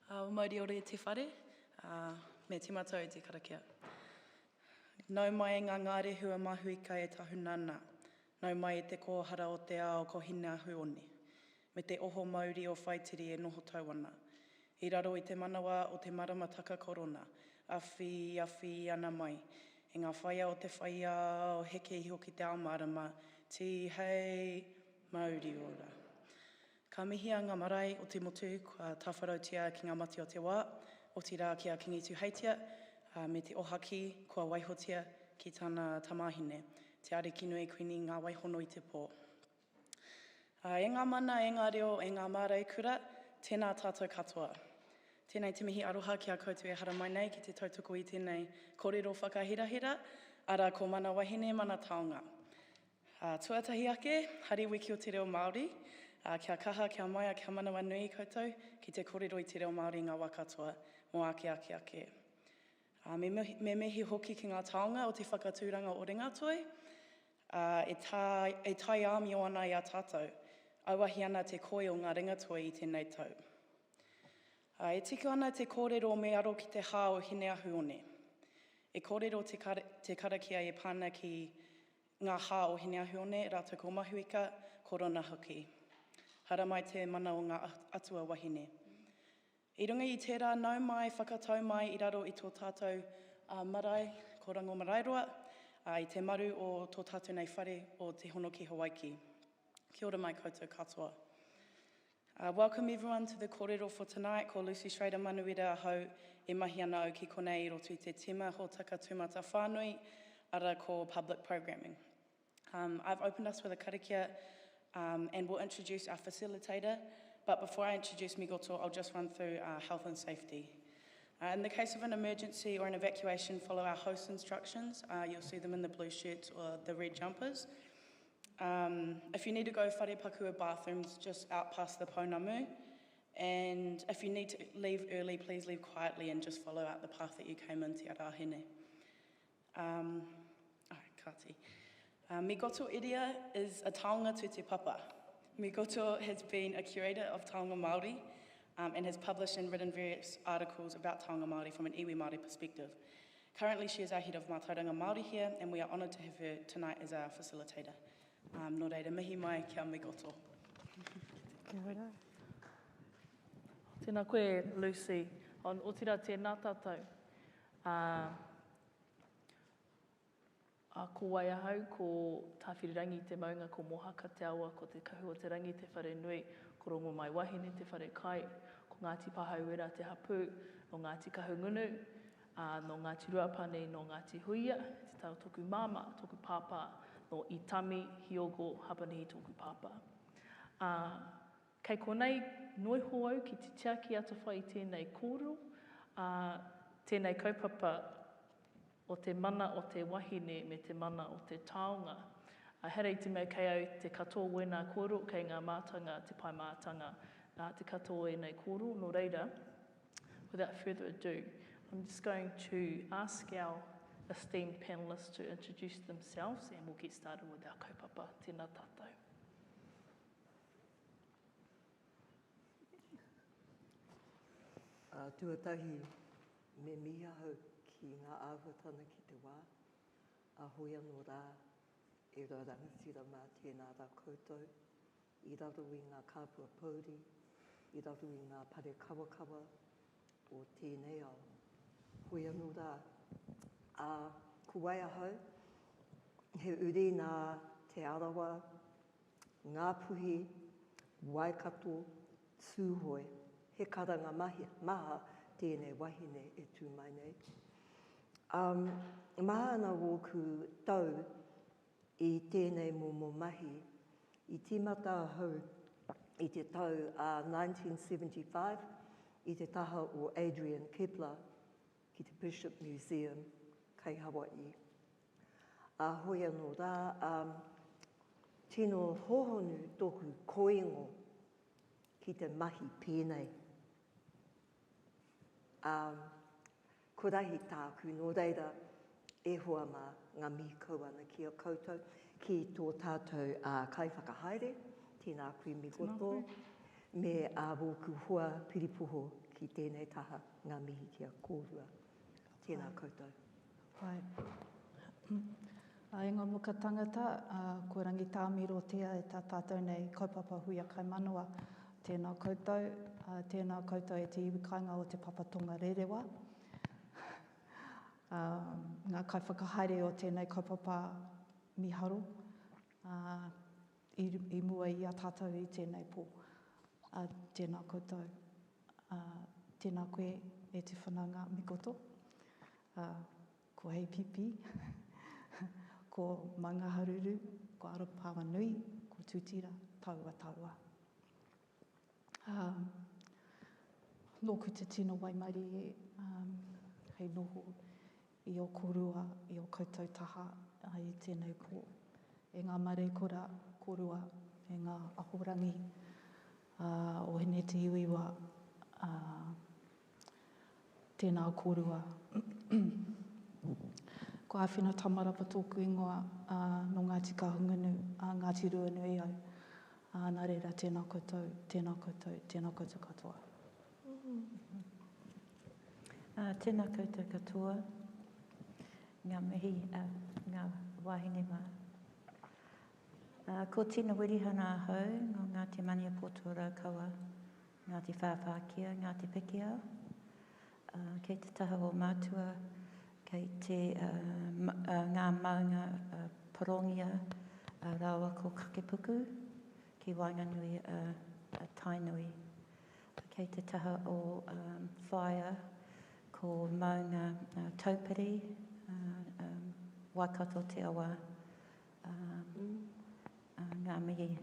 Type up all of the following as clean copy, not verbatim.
O Māori ore te whare, me te mātou i te karakia. Nau mai ngā ngāre hua mahuika e tahunana. Nau mai te kōhara o te ao ko hine ahu one. Me te oho Māori o whaitiri e noho tauana. I raro i te manawa o te marama taka korona. Awhi ana mai. E ngā whaia o te whaia o heke iho ki te ao marama. Ti hei Māori ora. Ka mihi a ngā marae o te motu, kua tawharautia ki ngā mati o te wā, o te rā ki a kingi tuheitia, me te ohaki, kua waihotia ki tāna tamahine, te ariki nui kuini ngā waihono i te pō. E ngā mana, e ngā reo, e ngā marae kura, tēnā tātou katoa. Tēnei te mihi aroha ki a koutou e hara mai nei ki te tautoko i tēnei kōrero whakahirahira, ara ko mana wahine, mana taonga. Tuatahi ake, hari wiki o te reo Māori, kia kaha, kia maia, kia manawa nui koutou, ki te kōrero i te reo Māori ngā wā katoa, mō ake. Me mihi hoki ki ngā taonga o te whakatūranga o Ringatoi, e tai āmio ana i a tātou, auahi ana te koe o ngā Ringatoi i tēnei tau. E tika ana te kōrero me aro ki te hā o hine ahu one. E kōrero te karakia e pāna ki ngā hā o hine ahu one, rātou ko mahuika, korona hoki. Hara mai te mana o ngā atua wahine. I runga i tērā nau mai, whakatau mai i raro i tō tātou marae, ko rango maraeroa, i te maru o tō tātou nei whare o te hono ki Hawaii. Kia ora mai koutou katoa. Welcome everyone to the kōrero for tonight, ko Lucy Schrader Manuira ahau e mahi ana au ki konei i roto i te tima ho taka tūmata whānui, ara ko public programming. I've opened us with a karakia and we'll introduce our facilitator. But before I introduce Migoto, I'll just run through health and safety. In the case of an emergency or an evacuation, follow our host instructions. You'll see them in the blue shirts or the red jumpers. If you need to go whare pakua bathrooms, just out past the pounamu. And if you need to leave early, please leave quietly and just follow out the path that you came in, te arahine. Kati. Migoto Eria is a Taonga to te papa. Migoto has been a curator of Taonga Māori and has published and written various articles about Taonga Māori from an iwi Māori perspective. Currently, she is our head of Mātauranga Māori here, and we are honoured to have her tonight as our facilitator. Nō reira, mihi mai kia Migoto. Kia ora. Tēnā koe, Lucy. O tira tēnā tātou. Ko Waiahau, ko tāwhirirangi te maunga, ko mohaka te awa, ko te kahu o te rangi te whare nui, ko rongo mai wahine te whare kai, ko Ngāti pahau era te hapu, no Ngāti kahu ngunu, no Ngāti ruapane, no Ngāti huia, te tau toku māma, toku pāpā, no Itami, Hiogo, Hapanihi toku pāpā. Kei konei noi hoau ki te tiaki atawhai tēnei kōrero, tēnei kaupapa o te mana o te wahine me te mana o te taonga. Herei te mea kei au te katoa wena kōrero kei ngā mātanga, te pai mātanga, te katoa e nei kōrero. Nō reira, without further ado, I'm just going to ask our esteemed panellists to introduce themselves and we'll get started with our kaupapa. Tēnā tātou. Tuatahi me miha hau ki ngā āhuatana ki te wā, a hoi anō rā e rā rangatira mā tēnā rā koutou, i raro i ngā kāpua pauri, i raro i ngā pare kawakawa o tēnei ao. Hoi anō rā, ko Waiahau, he uri nā te arawa, ngā puhi, waikato, tūhoi, he karanga maha tēnei wahine e tū mai nei. Mahana wō ku tau i tēnei momo mahi, i tīmata hau i te tau 1975, i te taha o Adrian Kepler ki te Bishop Museum kei Hawaii. Hoi anō rā, tino hohonu toku koingo ki te mahi pēnei. Ko rahi tāku nō reira e hoa mā ngā mīkau ana ki a koutou, ki tō tātou kaiwhakahaere, tēnā koe Migoto, me wōku hoa piripoho ki tēnei taha ngā mihi kia kōrua. Tēnā koutou. Pai. E ngā muka tangata, ko rangi tāmiro tia e tā tātou nei kaupapa hui a kai manua. Tēnā koutou, tēnā koutou e te iwikainga o te papatonga rerewa. Ngā kai whakahaere o tēnei kaupapa miharo. I mua i a tātou i tēnei pō. Tēnā koutou. Tēnā koe e te whananga Migoto. Ko hei pipi. Ko manga haruru. Ko aropawa nui. Ko tūtira. Taua taua. Nōku te tino Waimarie. Hei noho i o korua, i o koutou taha i tēnei pō. E ngā mare kora, korua, e ngā ahorangi, o hene te iwiwa, tēnā korua. Ko āwhina tamarapa tōku ingoa no Ngāti Kahungunu, Ngāti Ruanui au. Nā reira, tēnā koutou, tēnā koutou, tēnā koutou katoa. Tēnā koutou katoa. Ngā mihi, ngā wāhine mā. Ko tina wirihana hau, ngō Ngāti Maniapoto-Raukawa, Ngāti Whawhakia, Ngāti Pikiao. Kei te taha o matua, kei te ngā maunga porongia, rawa ko kakepuku, ki Wainganui Tainui. Kei te taha o whaia, ko maunga taupiri, waikato te awa, ngā mihi,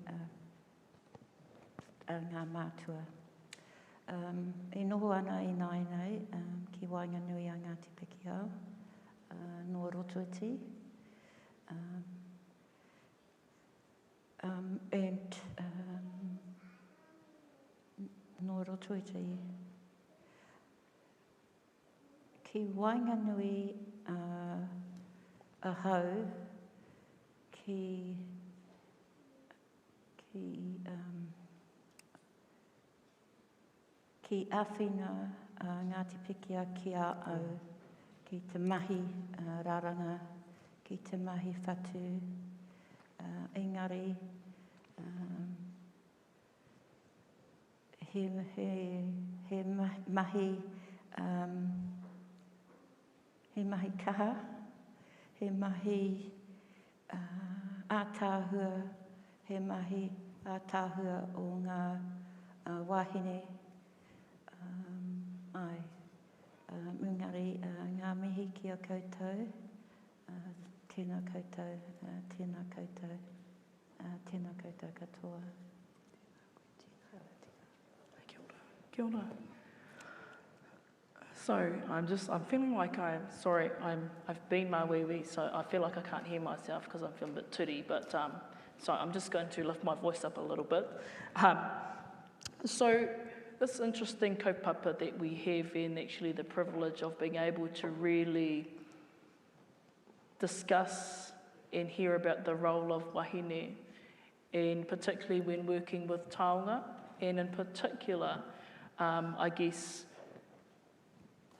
ngā mātua. E noho ana i nāinei ki Wainganui a Ngāti Pikiao, no Rotorua. And no Rotorua. Ki Wainganui a hau, ki āwhina Ngāti Pikiao ki a au, ki te mahi rāranga, ki te mahi whatu, engari, he mahi kaha, he mahi ātāhua, he mahi ātāhua o ngā wāhine, Mungari, ngā mihi ki a koutou, tēnā koutou, tēnā koutou, tēnā koutou katoa. Kia ora. So I'm feeling like I've been Māori, so I feel like I can't hear myself because I'm feeling a bit turi, but so I'm just going to lift my voice up a little bit. So this interesting kaupapa that we have, and actually the privilege of being able to really discuss and hear about the role of wahine, and particularly when working with Taonga, and in particular, I guess,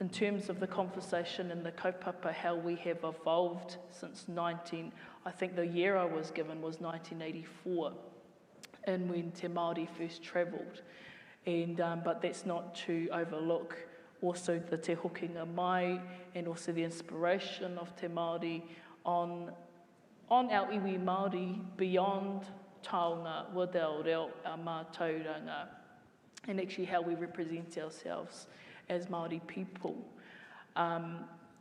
in terms of the conversation and the kaupapa, how we have evolved since I think the year I was given was 1984, and when Te Māori first travelled. And but that's not to overlook also the te hokinga mai, and also the inspiration of Te Māori on our iwi Māori beyond Taonga, with our reo, our Mātauranga, and actually how we represent ourselves as Māori people.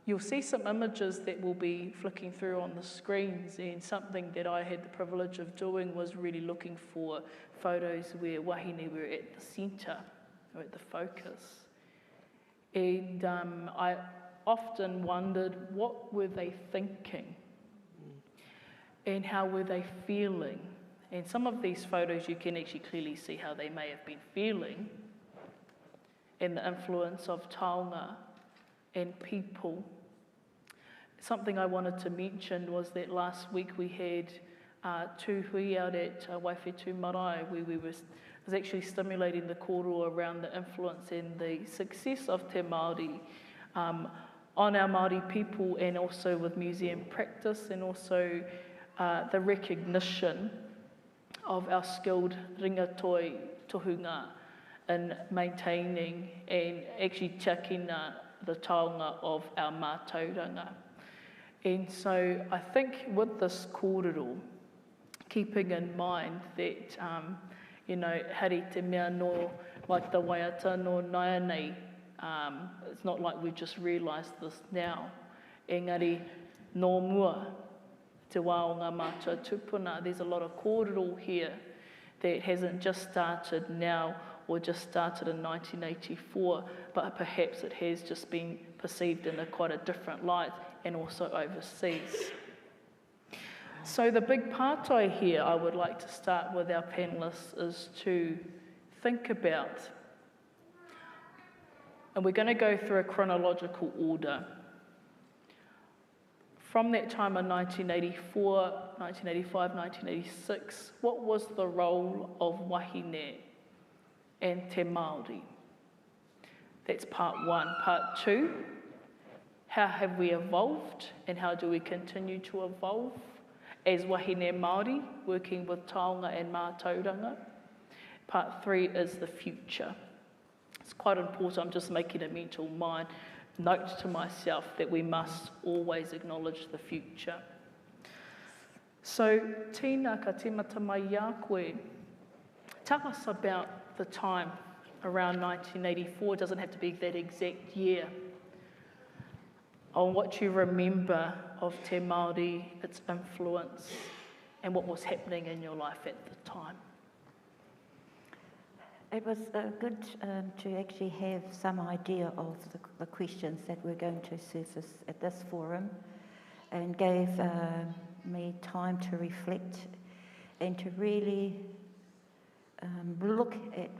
You'll see some images that will be flicking through on the screens, and something that I had the privilege of doing was really looking for photos where wahine were at the centre, or at the focus. And I often wondered, what were they thinking? And how were they feeling? And some of these photos you can actually clearly see how they may have been feeling, and the influence of Taonga and people. Something I wanted to mention was that last week we had tūhui out at Waiwhetu Marae, where we was actually stimulating the kōrero around the influence and the success of Te Māori on our Māori people, and also with museum practice, and also the recognition of our skilled ringatoi tohunga in maintaining and actually tiakina the taonga of our Mātauranga. And so I think with this kōrero, keeping in mind that, you know, hari te mea no, like the waiata no naianei, it's not like we've just realised this now. Engari, no mua, te wā o ngā mātua tupuna. There's a lot of kōrero here that hasn't just started now or just started in 1984, but perhaps it has just been perceived in quite a different light, and also overseas. So the big pātai here I would like to start with our panellists is to think about, and we're going to go through a chronological order. From that time in 1984, 1985, 1986, what was the role of wahine and Te Māori? That's part one. Part two, how have we evolved and how do we continue to evolve as wahine Māori, working with Taonga and Mātauranga? Part three is the future. It's quite important, I'm just making a mental note to myself that we must always acknowledge the future. So, Tina ka tīmata mai a koe, tell us about the time around 1984, it doesn't have to be that exact year, on what you remember of Te Māori, its influence, and what was happening in your life at the time. It was good to actually have some idea of the questions that were going to surface at this forum, and gave me time to reflect and to really look at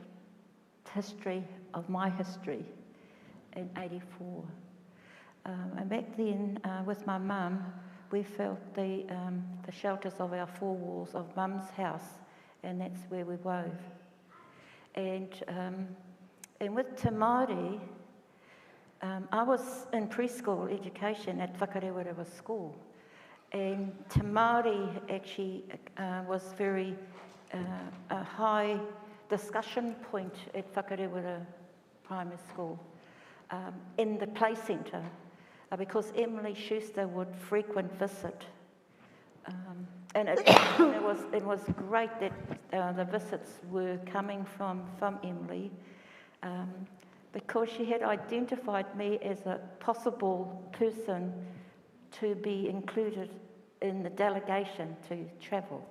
history of my history in '84. And back then, with my mum, we felt the shelters of our four walls of mum's house, and that's where we wove. And with Te Māori, I was in preschool education at Whare Wānanga school, and Te Māori actually was very a high discussion point at Whare Wānanga primary school in the play centre, because Emily Schuster would frequent visit. And it was great that the visits were coming from Emily, because she had identified me as a possible person to be included in the delegation to travel.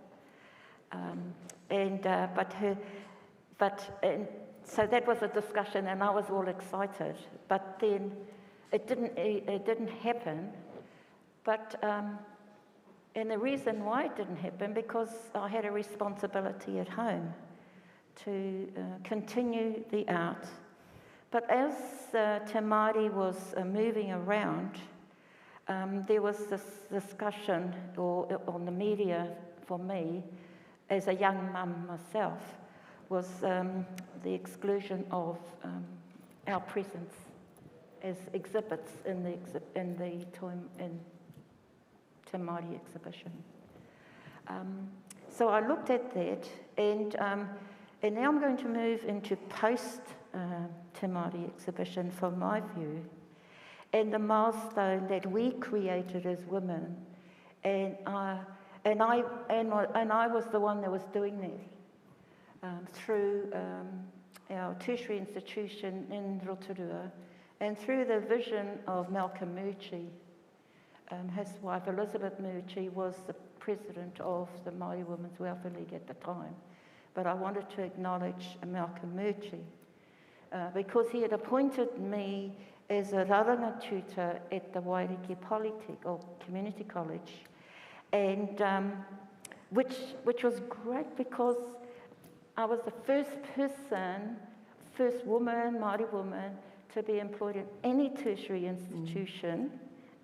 So that was a discussion, and I was all excited. But then it didn't happen. But and the reason why it didn't happen, because I had a responsibility at home to continue the art. But as Te Māori was moving around, there was this discussion on the media for me, as a young mum myself, was the exclusion of our presence as exhibits in the Te Māori exhibition. So I looked at that, and now I'm going to move into post Te Māori exhibition from my view, and the milestone that we created as women, and I was the one that was doing that through our tertiary institution in Rotorua, and through the vision of Malcolm Murchie. His wife, Elizabeth Murchie, was the president of the Māori Women's Welfare League at the time. But I wanted to acknowledge Malcolm Murchie because he had appointed me as a raranga tutor at the Waiariki Community College, and which was great because I was the first woman, Māori woman, to be employed in any tertiary institution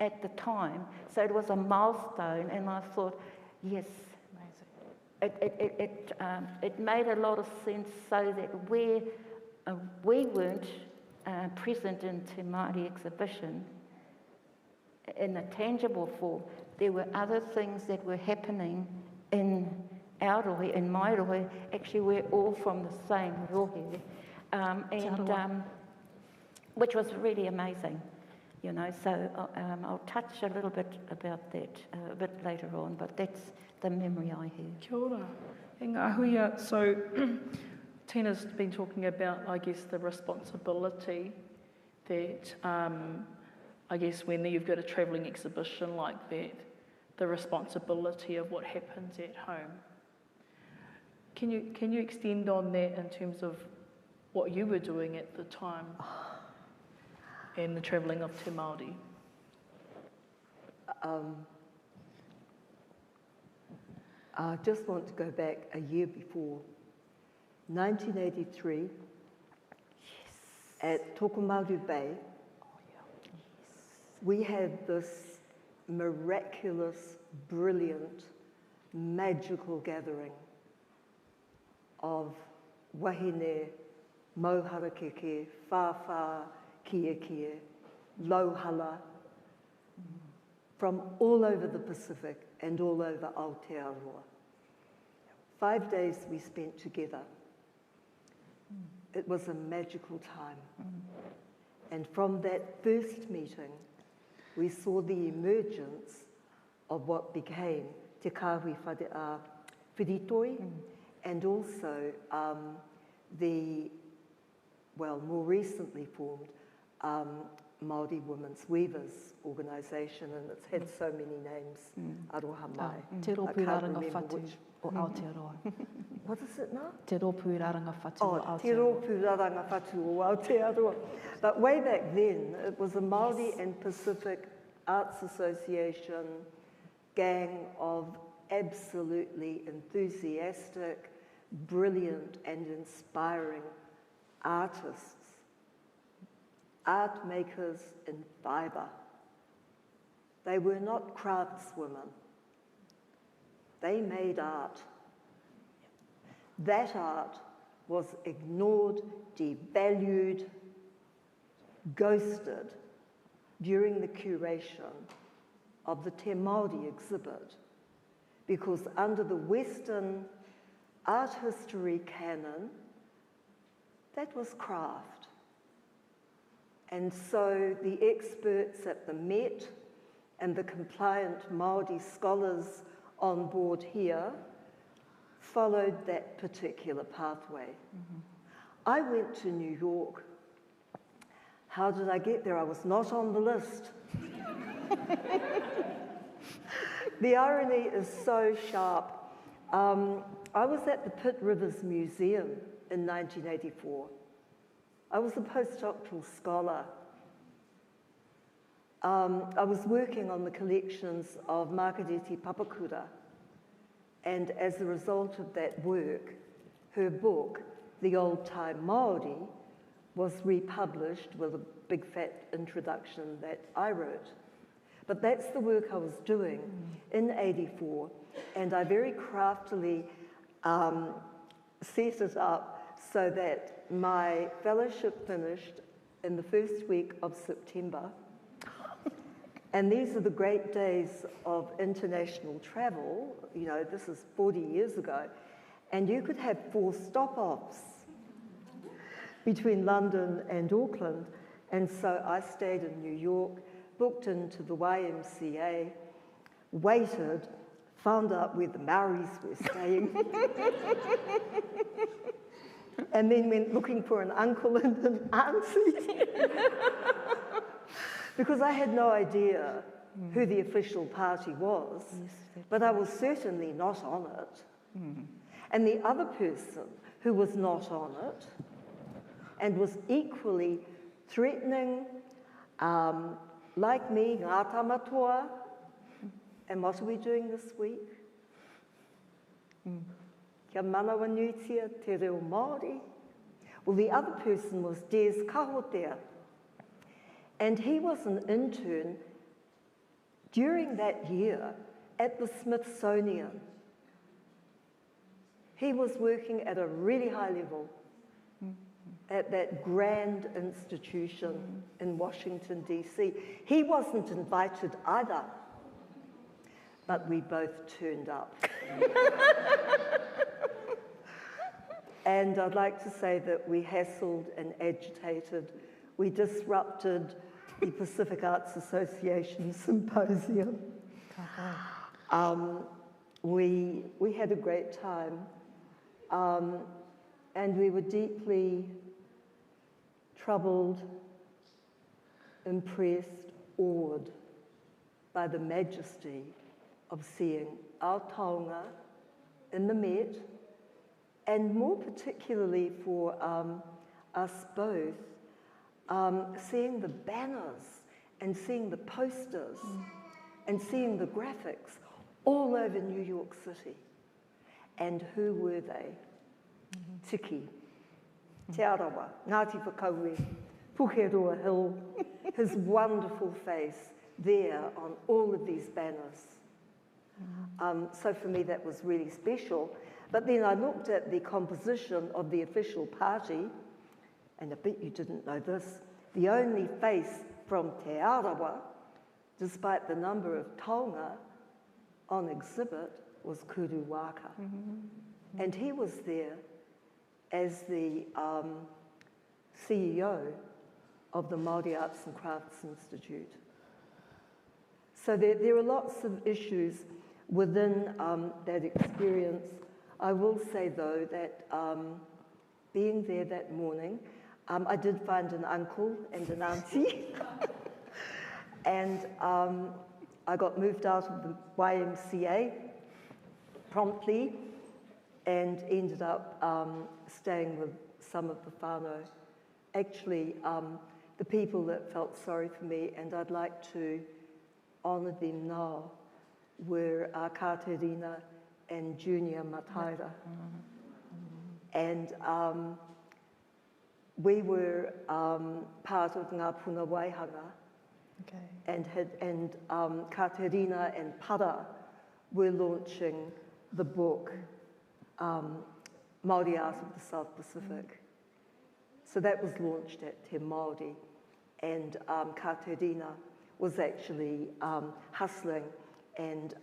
at the time. So it was a milestone, and I thought, yes, it made a lot of sense so that where we weren't present in Te Māori exhibition in a tangible form, there were other things that were happening in our rohe, in my rohe. Actually, we're all from the same rohe, which was really amazing, you know. So I'll touch a little bit about that a bit later on, but that's the memory I have. Kia ora. E ngā huia, so Tina's been talking about, I guess, the responsibility that, I guess, when you've got a travelling exhibition like that, the responsibility of what happens at home. Can you extend on that in terms of what you were doing at the time and the travelling of Te Māori? I just want to go back a year before, 1983, at Tokomaru Bay. We had this miraculous, brilliant, magical gathering of wahine, mauharakeke, whawha, kia, lauhala, from all over the Pacific and all over Aotearoa. 5 days we spent together. It was a magical time. And from that first meeting, we saw the emergence of what became Te Kāhui Whiritoi, and also the, well, more recently formed Māori Women's Weavers organisation, and it's had so many names, Aroha mai. Te rōpūraranga whatu o Aotearoa. What is it now? Te rōpūraranga whatu o Aotearoa. Te rōpūraranga whatu o Aotearoa. But way back then, it was a Māori and Pacific Arts Association gang of absolutely enthusiastic, brilliant and inspiring artists, art makers in fibre. They were not craftswomen. They made art. That art was ignored, devalued, ghosted during the curation of the Te Māori exhibit, because under the Western art history canon, that was craft. And so the experts at the Met and the compliant Māori scholars on board here followed that particular pathway. I went to New York. How did I get there? I was not on the list. The irony is so sharp. I was at the Pitt Rivers Museum in 1984. I was a postdoctoral scholar. I was working on the collections of Margarete Papakura, and as a result of that work, her book, The Old Time Māori, was republished with a big fat introduction that I wrote. But that's the work I was doing in '84, and I very craftily set it up so that my fellowship finished in the first week of September. And these are the great days of international travel. You know, this is 40 years ago. And you could have 4 stop-offs between London and Auckland. And so I stayed in New York, booked into the YMCA, waited, found out where the Maoris were staying, and then went looking for an uncle and an auntie. Because I had no idea who the official party was, but I was certainly not on it. And the other person who was not on it and was equally threatening, like me, ngāta matua, and what are we doing this week? Kia manawa nuitia te reo Māori. Well, the other person was Des Kahotea. And he was an intern during that year at the Smithsonian. He was working at a really high level at that grand institution in Washington, D.C. He wasn't invited either, but we both turned up. And I'd like to say that we hassled and agitated. We disrupted the Pacific Arts Association Symposium. We had a great time, and we were deeply troubled, impressed, awed by the majesty of seeing our taonga in the Met, and more particularly for us both, seeing the banners and seeing the posters and seeing the graphics all over New York City. And who were they? Tiki, Te Arawa, Ngāti Whakaue, Pukeroa Hill, his wonderful face there on all of these banners. So for me that was really special. But then I looked at the composition of the official party, and I bet you didn't know this, the only face from Te Arawa, despite the number of taonga on exhibit, was Kuru Waka. And he was there as the CEO of the Māori Arts and Crafts Institute. So there are lots of issues within that experience. I will say, though, that being there that morning, I did find an uncle and an auntie. And I got moved out of the YMCA promptly and ended up staying with some of the whānau. Actually, the people that felt sorry for me, and I'd like to honour them now, were Katerina and Junior Mataira. And we were part of Ngā Puna Waihanga, and Katerina and Para were launching the book Māori Art of the South Pacific. So that was launched at Te Māori, and Katerina was actually hustling and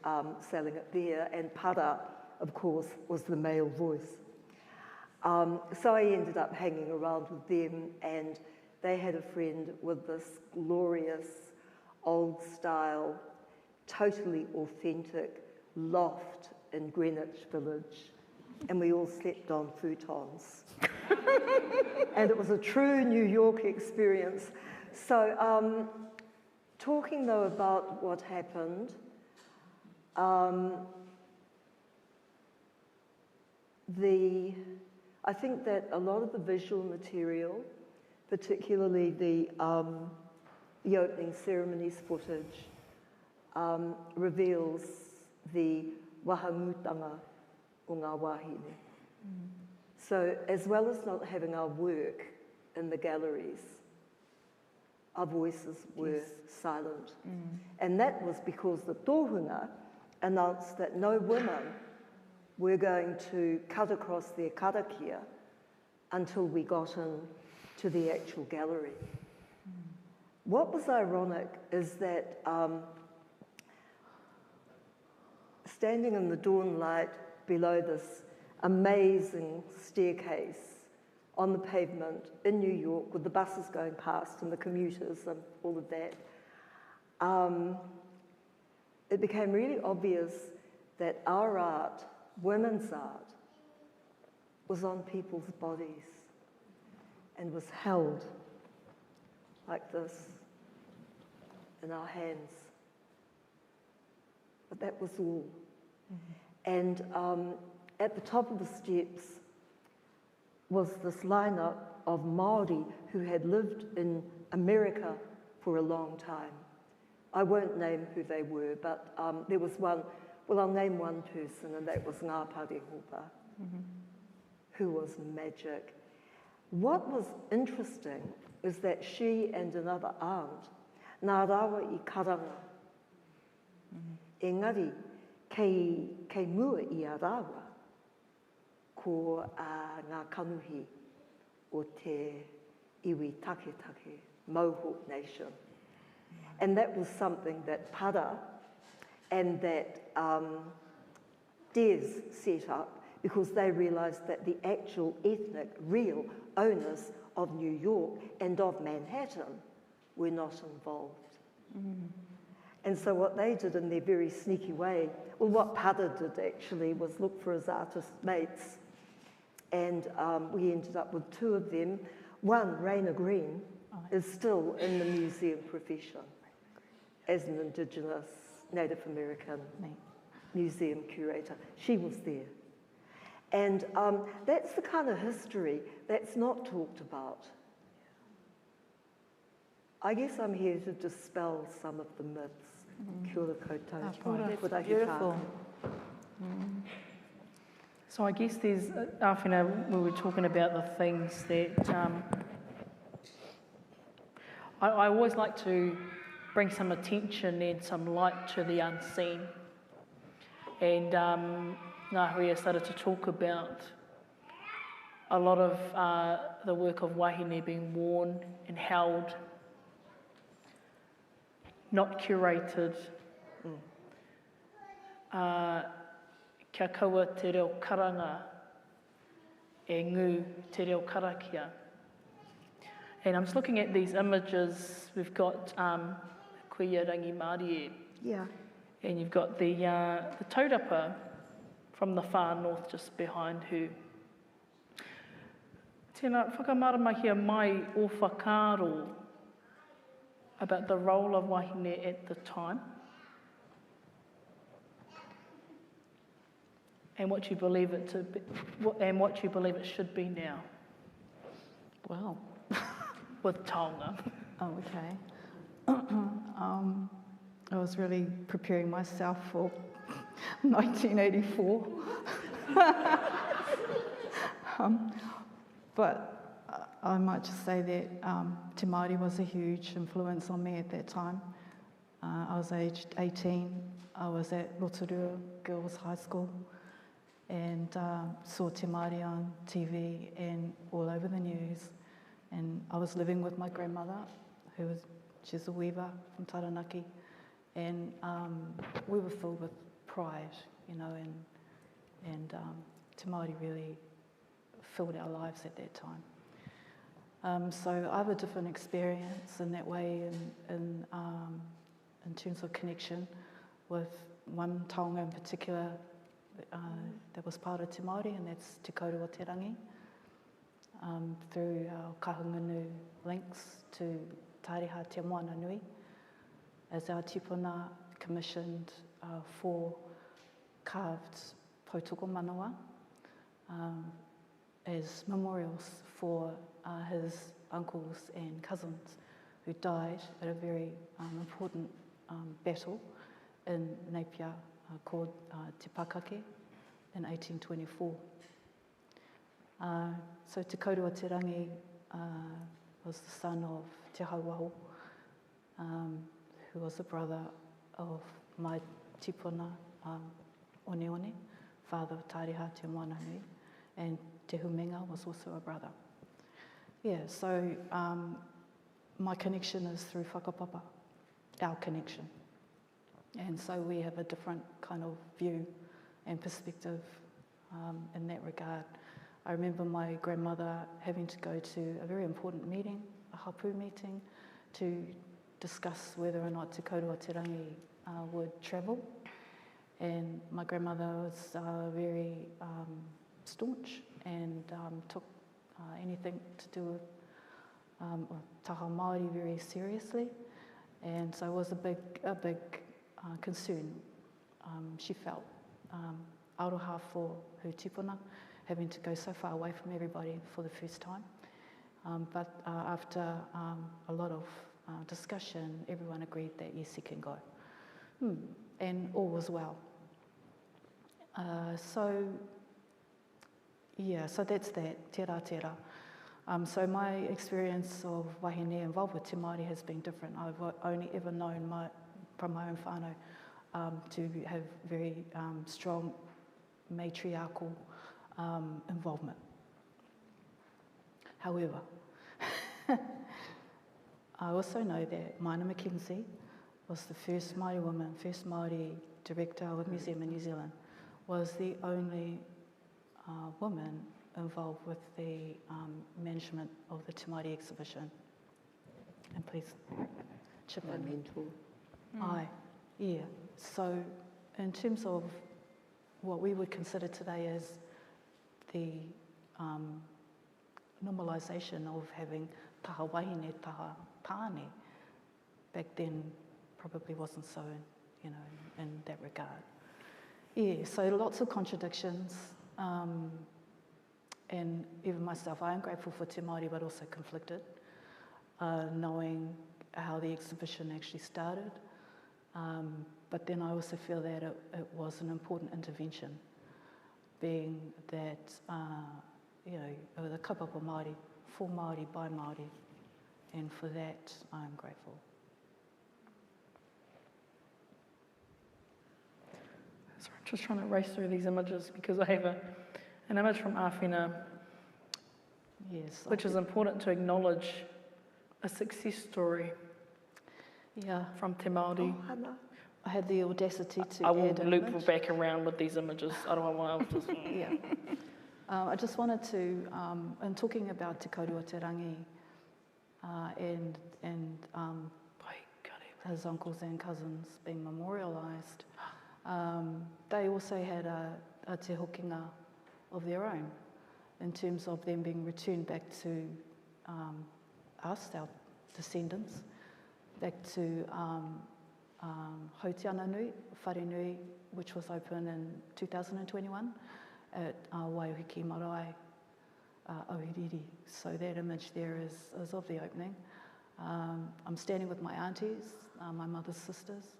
selling it there, and Para, of course, was the male voice. So I ended up hanging around with them, and they had a friend with this glorious, old-style, totally authentic loft in Greenwich Village, and we all slept on futons. And it was a true New York experience. So talking, though, about what happened, I think that a lot of the visual material, particularly the opening ceremonies footage, reveals the wahangutanga o ngā wahine. So as well as not having our work in the galleries, our voices were silent. And that was because the tohunga announced that no women were going to cut across their karakia until we got in to the actual gallery. What was ironic is that standing in the dawn light below this amazing staircase on the pavement in New York with the buses going past and the commuters and all of that, it became really obvious that our art, women's art, was on people's bodies and was held like this in our hands. But that was all. And at the top of the steps was this lineup of Māori who had lived in America for a long time. I won't name who they were, but there was one, well, I'll name one person, and that was Ngā Parehopa, who was magic. What was interesting is that she and another aunt, Ngā Rawa I Karanga, engari, kei mua I a rawa, ko ngā kanuhi o te iwi take, Mohawk Nation. And that was something that Para and that Des set up because they realised that the actual ethnic, real owners of New York and of Manhattan were not involved. And so what they did in their very sneaky way, well, what Para did actually was look for his artist mates, and we ended up with two of them. One, Raina Green, is still in the museum profession as an Indigenous Native American museum curator. She was there. And that's the kind of history that's not talked about. I guess I'm here to dispel some of the myths. Kia ora koutou. That's beautiful. So I guess there's, Awhina, we were talking about the things that I always like to bring some attention and some light to the unseen. And Ngā Huia started to talk about a lot of the work of wahine being worn and held, not curated. Kia kaua te reo karanga e ngū te reo karakia. And I'm just looking at these images. We've got Waiariki Marae. Yeah. And you've got the taurapa from the far north just behind her. Tēnā whakamaramahia mai o whakaaro about the role of wahine at the time and what you believe it to be, and what you believe it should be now. Wow. With Taonga. Oh, okay. I was really preparing myself for 1984. But I might just say that Te Māori was a huge influence on me at that time. I was aged 18. I was at Rotorua Girls High School and saw Te Māori on TV and all over the news. And I was living with my grandmother, she's a weaver from Taranaki, and we were filled with pride, you know, and Te Māori really filled our lives at that time. So I have a different experience in that way in terms of connection with one taonga in particular that was part of Te Māori, and that's Te Kaurua Te Rangi. Through our kahungunu links to Tāriha Te Moana Nui, as our tipuna commissioned 4 carved pautoko manawa as memorials for his uncles and cousins who died at a very important battle in Napier called Te Pakake in 1824. So Te Kaurua Te Rangi was the son of Te Hauaho, who was the brother of my tipuna One, father of Tāriha Te Moana Nui, and Te Humenga was also a brother. Yeah, so my connection is through whakapapa, our connection. And so we have a different kind of view and perspective in that regard. I remember my grandmother having to go to a very important meeting, a hapu meeting, to discuss whether or not Te Kaurua Te Rangi would travel. And my grandmother was very staunch and took anything to do with taha Māori very seriously. And so it was a big concern she felt. Aroha for her tipuna, having to go so far away from everybody for the first time. But after a lot of discussion, everyone agreed that yes, he can go. And all was well. So that's that, tērā tērā. So my experience of wahine involved with Te Māori has been different. I've only ever known from my own whānau to have very strong matriarchal involvement. However, I also know that Maina McKenzie was the first Māori woman, first Māori director of a museum in New Zealand, was the only woman involved with the management of the Te Māori exhibition. And please chip in. My mentor. Aye, yeah. So in terms of what we would consider today as the normalisation of having taha wahine, taha tāne, back then probably wasn't so, you know, in that regard. Yeah, so lots of contradictions. And even myself, I am grateful for Te Māori, but also conflicted, knowing how the exhibition actually started. But then I also feel that it was an important intervention, being that, you know, it was a kaupapa Māori, for Māori, by Māori, and for that I'm grateful. Sorry, I'm just trying to race through these images because I have an image from Āwhina, Yes, which is important to acknowledge a success story yeah. from Te Māori. Oh, Hana. I had the audacity to I will add an loop image. back around with these images. I don't know why I was just... Yeah. I just wanted to, in talking about Te Kōrero Te Rangi and his uncles and cousins being memorialised, they also had a te hokinga of their own in terms of them being returned back to us, our descendants, back to Hautiana Nui, Whare Nui, which was open in 2021 at Waiariki Marae, Awanuiārangi. So that image there is of the opening. I'm standing with my aunties, my mother's sisters,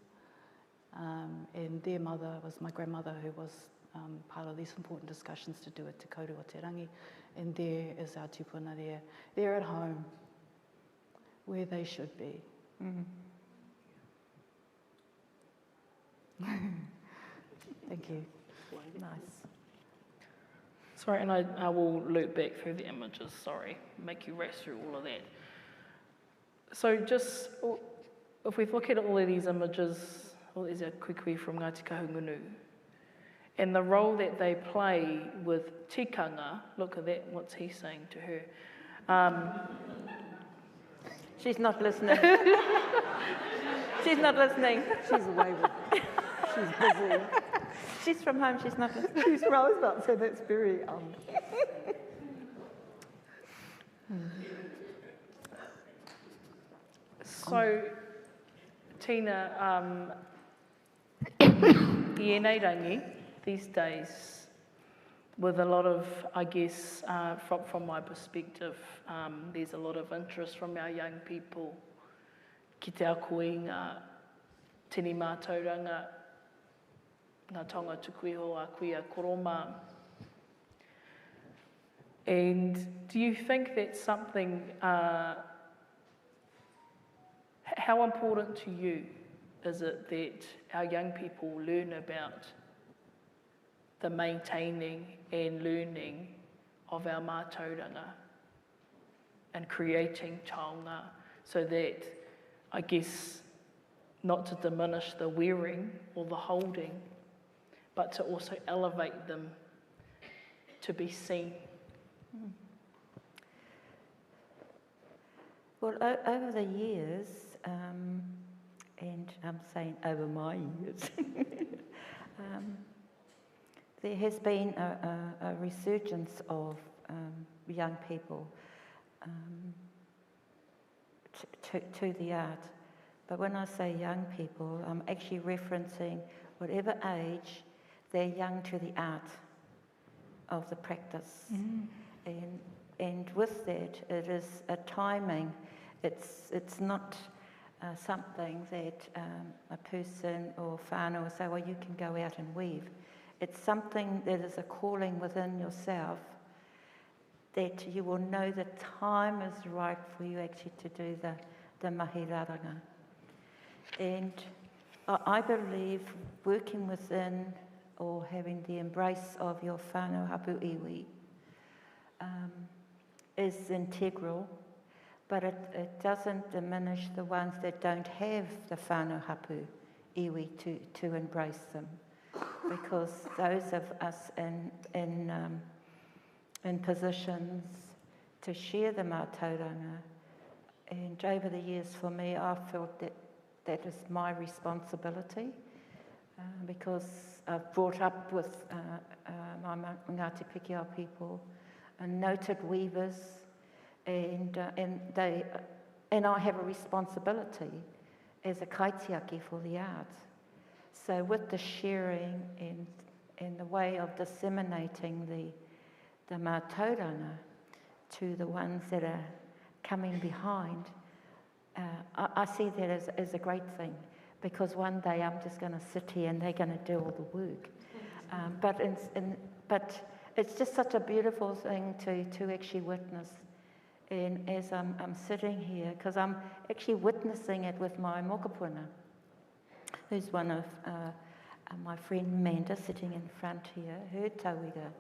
and their mother was my grandmother, who was part of these important discussions to do with Te Kōrero Te Rangi, and there is our tupuna there. They're at home, where they should be. Thank you. Nice. Sorry, and I will loop back through the images, sorry, make you race through all of that. So just, if we look at all of these images, well, there's a kuikui from Ngāti Kahungunu, and the role that they play with tikanga, look at that, what's he saying to her? She's not listening. She's not listening. She's away with she's busy. She's from home, she's not listening. She's I was about to say that's very So, Tina, i ēnei rangi these days, with a lot of, I guess, from my perspective, there's a lot of interest from our young people ki te akoinga, tini Mātauranga, ngā taonga tukuiho a kuia koroma. And do you think that's something, how important to you is it that our young people learn about the maintaining and learning of our Mātauranga and creating taonga, so that, I guess, not to diminish the wearing or the holding, but to also elevate them to be seen? Well, over the years, and I'm saying over my years, there has been a resurgence of young people to the art. But when I say young people, I'm actually referencing whatever age they're young to the art of the practice. And with that, it is a timing. It's not something that a person or whānau will say, well, you can go out and weave. It's something that is a calling within yourself, that you will know the time is right for you actually to do the mahiraranga. And I believe working within or having the embrace of your whānau hapu iwi is integral, but it doesn't diminish the ones that don't have the whānau hapu iwi to embrace them, because those of us in positions to share the Mātauranga, and over the years for me, I felt that is my responsibility, because I've brought up with my Ngāti Pikiao people, and noted weavers, and I have a responsibility as a kaitiaki for the arts. So with the sharing and the way of disseminating the Mātauranga to the ones that are coming behind, I see that as a great thing, because one day I'm just going to sit here and they're going to do all the work. But it's just such a beautiful thing to actually witness. And as I'm sitting here, because I'm actually witnessing it with my mokopuna, who's one of my friend Amanda sitting in front here, her tauira,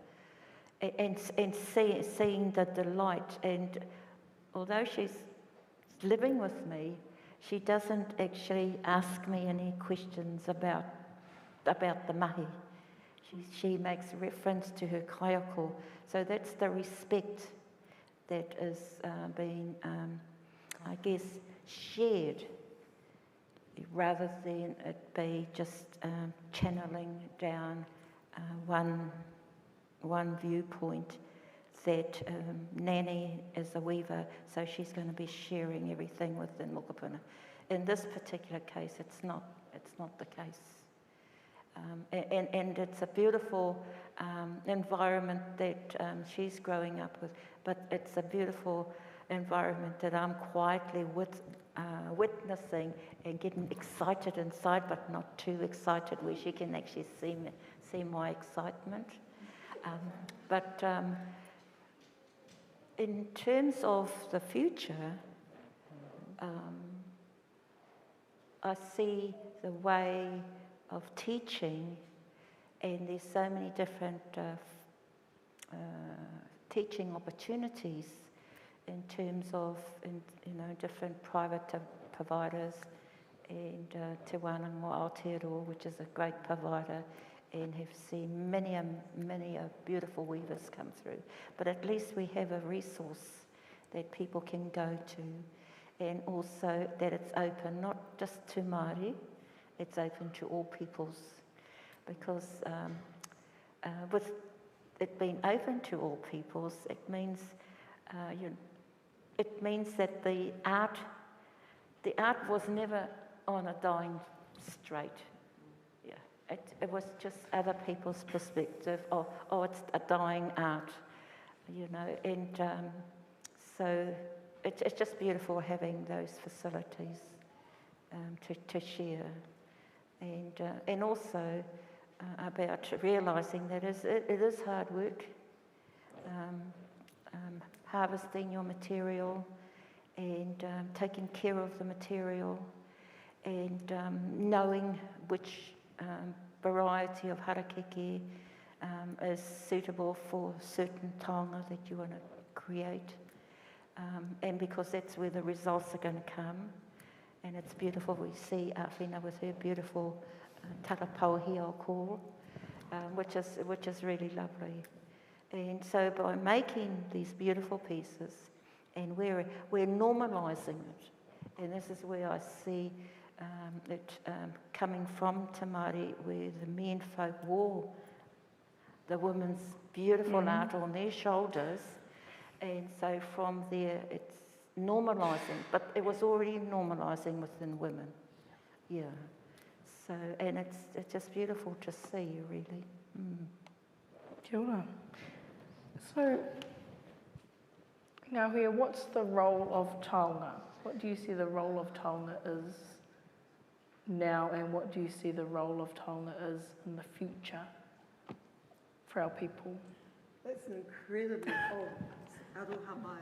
and seeing the delight. And although she's living with me, she doesn't actually ask me any questions about the mahi. She makes reference to her kaiako. So that's the respect that is being, I guess, shared, rather than it be just channeling down one viewpoint that Nanny is a weaver, so she's going to be sharing everything with the mokopuna. In this particular case, it's not the case. And it's a beautiful environment that she's growing up with, but it's a beautiful environment that I'm quietly witnessing and getting excited inside, but not too excited where she can actually see my excitement. But in terms of the future, I see the way of teaching, and there's so many different teaching opportunities in terms of different private providers, and Te Wānanga Aotearoa, which is a great provider, and have seen many beautiful weavers come through. But at least we have a resource that people can go to, and also that it's open not just to Māori, it's open to all peoples, because with it being open to all peoples, it means that the art was never on a dying straight. Yeah, it was just other people's perspective. Oh, it's a dying art, and so it's just beautiful having those facilities to share. And also about realising that it is hard work, harvesting your material and taking care of the material, and knowing which variety of harakeke is suitable for certain taonga that you want to create, and because that's where the results are going to come. And it's beautiful. We see Awhina with her beautiful tarapauhi, I'll call, which is really lovely. And so by making these beautiful pieces, and we're normalising it, and this is where I see it coming from Te Māori, where the men folk wore the women's beautiful art on their shoulders, and so from there it's normalising, but it was already normalising within women. Yeah. So, and it's just beautiful to see, really. Kia ora. So, now here, what's the role of Taonga? What do you see the role of Taonga is now, and what do you see the role of Taonga is in the future for our people? That's an incredibly aroha mai.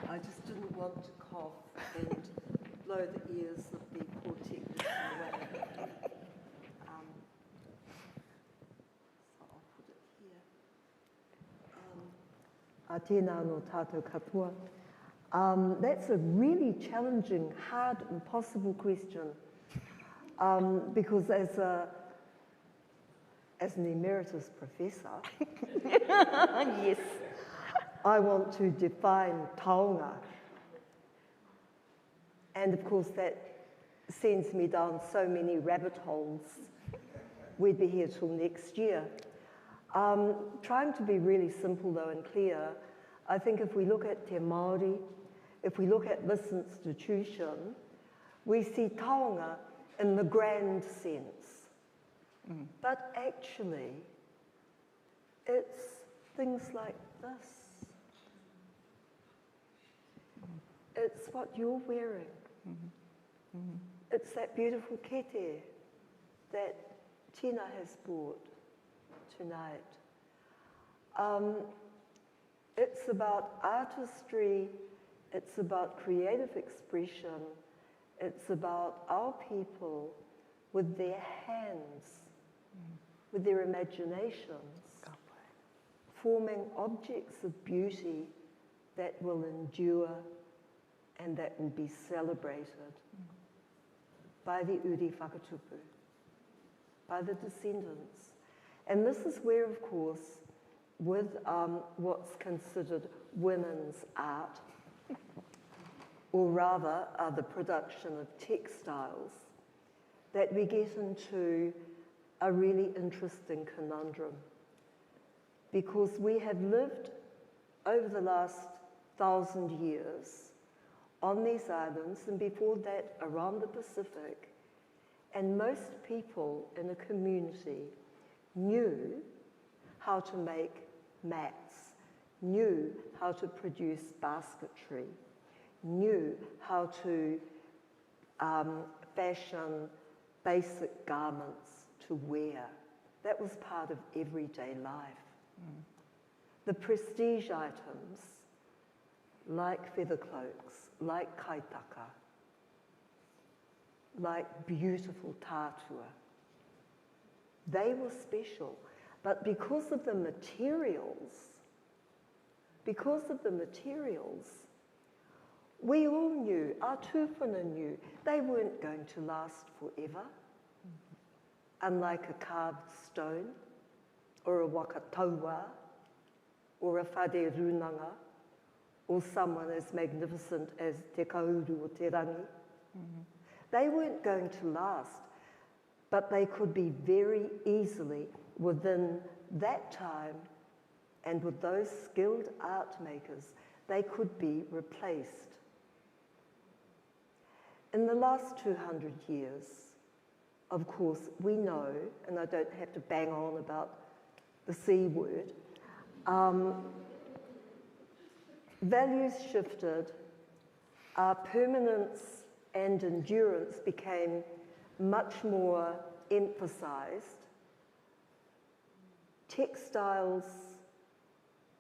I just didn't want to cough and blow the ears of the poor technician away. tēnā no tātou katoa. That's a really challenging, hard, impossible question. Because as an emeritus professor, Yes. I want to define Taonga. And of course that sends me down so many rabbit holes. We'd be here till next year. Trying to be really simple though and clear, I think if we look at Te Māori, if we look at this institution, we see Taonga in the grand sense. But actually, it's things like this. It's what you're wearing. It's that beautiful kete that Tina has bought tonight. It's about artistry, it's about creative expression, it's about our people with their hands, with their imaginations, forming objects of beauty that will endure and that will be celebrated by the uri whakatupu, by the descendants. And this is where, of course, with what's considered women's art, or rather the production of textiles, that we get into a really interesting conundrum. Because we have lived over the last 1,000 years on these islands, and before that around the Pacific, and most people in a community knew how to make mats, knew how to produce basketry, knew how to fashion basic garments to wear. That was part of everyday life. The prestige items, like feather cloaks, like kaitaka, like beautiful tātua, they were special. But because of the materials, we all knew, our tūwhana knew, they weren't going to last forever. Unlike a carved stone, or a wakataua, or a Whare Wānanga, or someone as magnificent as te kauru or te rangi. They weren't going to last, but they could be very easily, within that time, and with those skilled art makers, they could be replaced. In the last 200 years, of course, we know, and I don't have to bang on about the C word, values shifted, permanence and endurance became much more emphasized. Textiles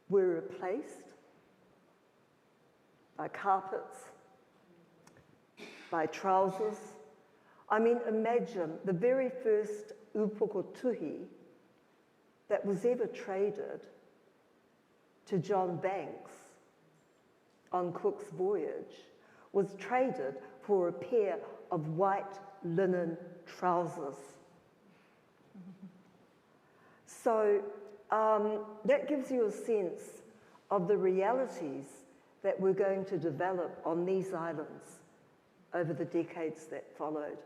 were replaced by carpets, by trousers. I mean, imagine the very first upoko tuhi that was ever traded to John Banks on Cook's voyage was traded for a pair of white linen trousers. So that gives you a sense of the realities that we're going to develop on these islands over the decades that followed.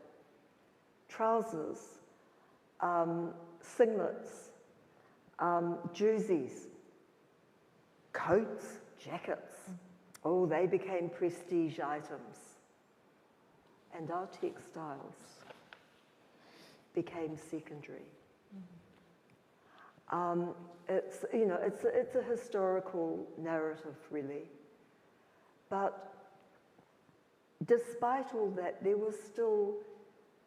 Trousers, singlets, jerseys, coats, jackets. Oh, they became prestige items. And our textiles became secondary. It's, you know, it's a historical narrative, really. But despite all that, there were still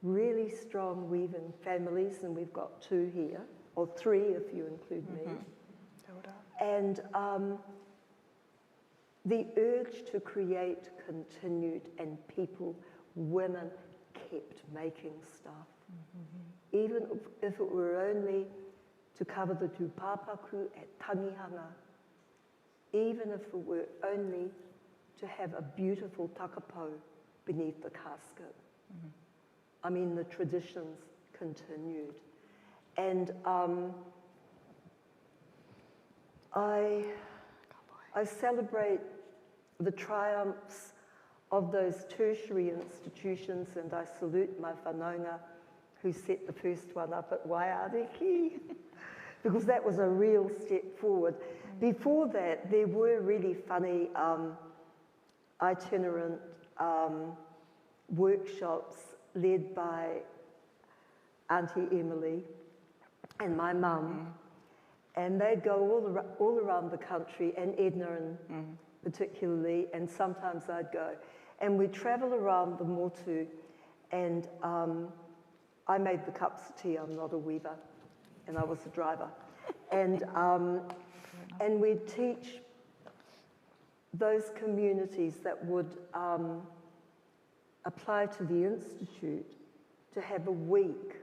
really strong weaving families, and we've got 2 here, or 3 if you include me. And the urge to create continued, and people, women, kept making stuff. Even if it were only to cover the tūpapaku at tangihanga, even if it were only to have a beautiful takapo beneath the casket. I mean, the traditions continued. And I celebrate the triumphs of those tertiary institutions, and I salute my whanaunga who set the first one up at Waiariki, because that was a real step forward. Before that, there were really funny itinerant workshops led by Auntie Emily and my mum, and they'd go all around the country, and Edna particularly, and sometimes I'd go. And we'd travel around the motu, and I made the cups of tea. I'm not a weaver, and I was the driver. And we'd teach those communities that would apply to the Institute to have a week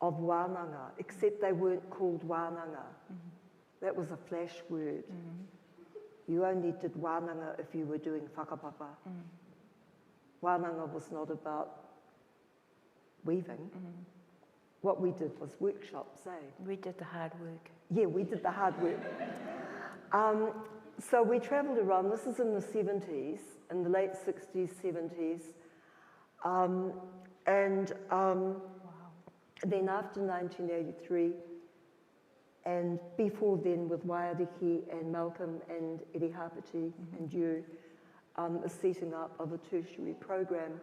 of wānanga, except they weren't called wānanga. That was a flash word. You only did wānanga if you were doing whakapapa. Wānanga was not about weaving. What we did was workshops, eh? We did the hard work. Yeah, we did the hard work. So we travelled around. This is in the 70s, in the late 60s, 70s. Then after 1983, and before then with Waiariki and Malcolm and Eddie Hapati and you, the setting up of a tertiary program,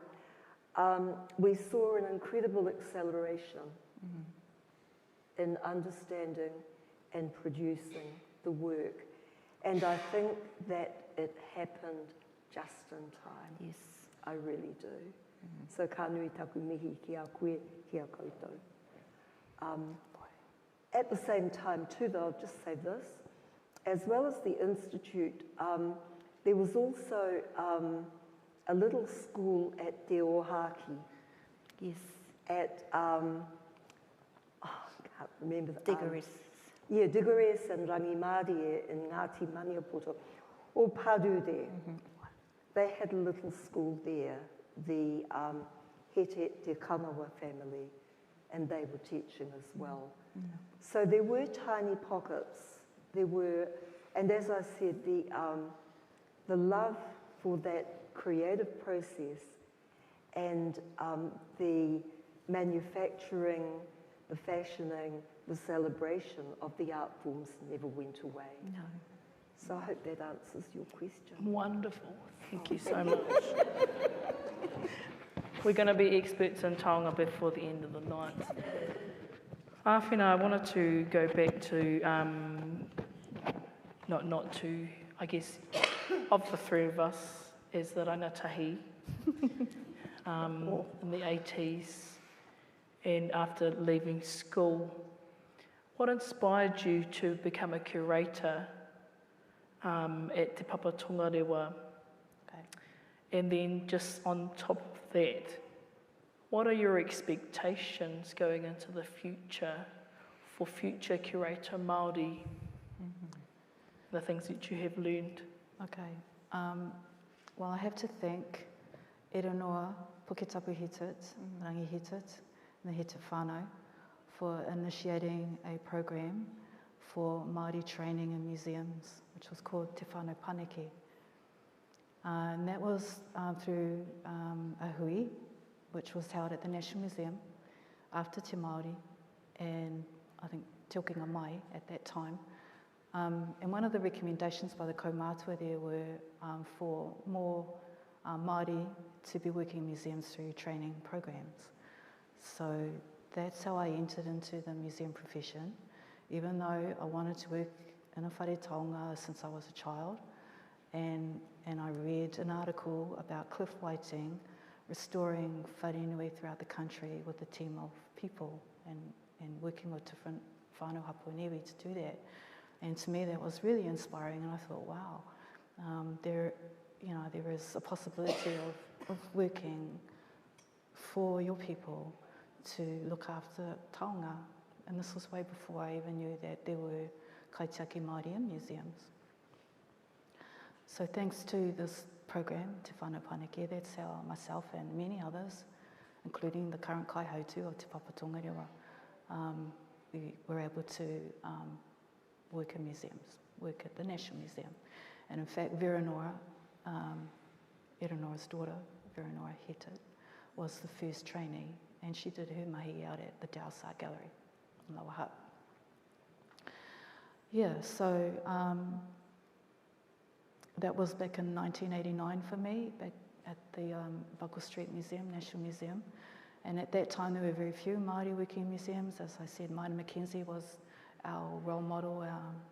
we saw an incredible acceleration in understanding and producing the work. And I think that it happened just in time. Yes. I really do. So ka nui taku mihi ki a koe, ki a koutou. At the same time too, though, I'll just say this, as well as the Institute, there was also a little school at Te Ohaki. Yes. At, I can't remember the Digores. Yeah, Digores and Rangimarie in Ngāti Maniapoto, or Padu there. They had a little school there, the Hete Te Kanawa family, and they were teaching as well. So there were tiny pockets. There were, and as I said, the love for that creative process and the manufacturing, the fashioning, the celebration of the art forms never went away. No. So I hope that answers your question. Wonderful. Thank you so much. We're going to be experts in Taonga before the end of the night. Awhina, I wanted to go back to, not to, I guess, of the three of us, as the rangatahi in the 80s and after leaving school. What inspired you to become a curator at Te Papa Tongarewa? And then just on top of that, what are your expectations going into the future for future curator Māori? The things that you have learned. Okay. Well, I have to thank Eranoa Puketapu Hitit, Rangi Hitit, and the Hitit whānau for initiating a program for Māori training in museums, which was called Te Whānau Paniki. And that was through a hui, which was held at the National Museum after Te Māori, and I think Te Mai at that time. And one of the recommendations by the kaumātua there were for more Māori to be working in museums through training programs. So that's how I entered into the museum profession, even though I wanted to work in a whare taonga since I was a child. And I read an article about cliff whiting, restoring whare nui throughout the country with a team of people and working with different whānau hapuaniwi to do that. And to me that was really inspiring, and I thought, wow, there is a possibility of working for your people to look after taonga. And this was way before I even knew that there were kaitiaki Māori in museums. So thanks to this program, Te Whānau Pāneke, that's how myself and many others, including the current Kaihautu of Te Papa Tongarewa, we were able to work in museums, work at the National Museum. And in fact, Veranora, Eranora's daughter, Veranora Hetit, was the first trainee, and she did her mahi out at the Dowsar Gallery in Lower Hutt. Yeah, so that was back in 1989 for me, back at the Buckle Street Museum, National Museum. And at that time, there were very few Māori working museums. As I said, Maina Mackenzie was our role model,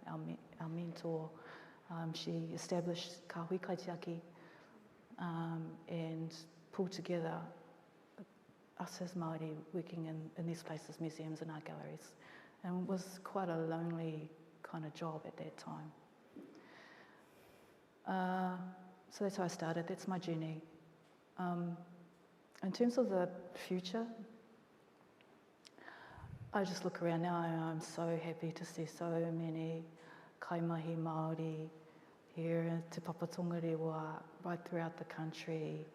our mentor. She established Ka Hui Kaitiaki and pulled together us as Māori working in these places, museums and art galleries. And it was quite a lonely kind of job at that time. So that's how I started, that's my journey. In terms of the future, I just look around now and I'm so happy to see so many kaimahi Māori here in Te Papa Tongarewa, right throughout the country.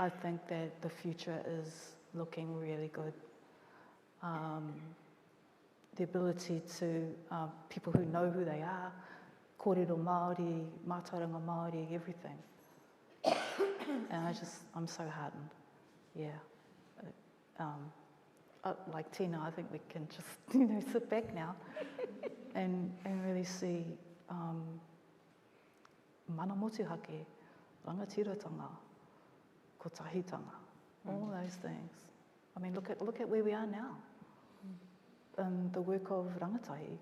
I think that the future is looking really good. The ability to, people who know who they are, Kōrero Māori, Mātauranga Māori, everything. And I'm so heartened, yeah. Like Tina, I think we can just, sit back now and really see mana motuhake, rangatiratanga, kotahitanga, all those things. I mean, look at where we are now. And the work of rangatahi,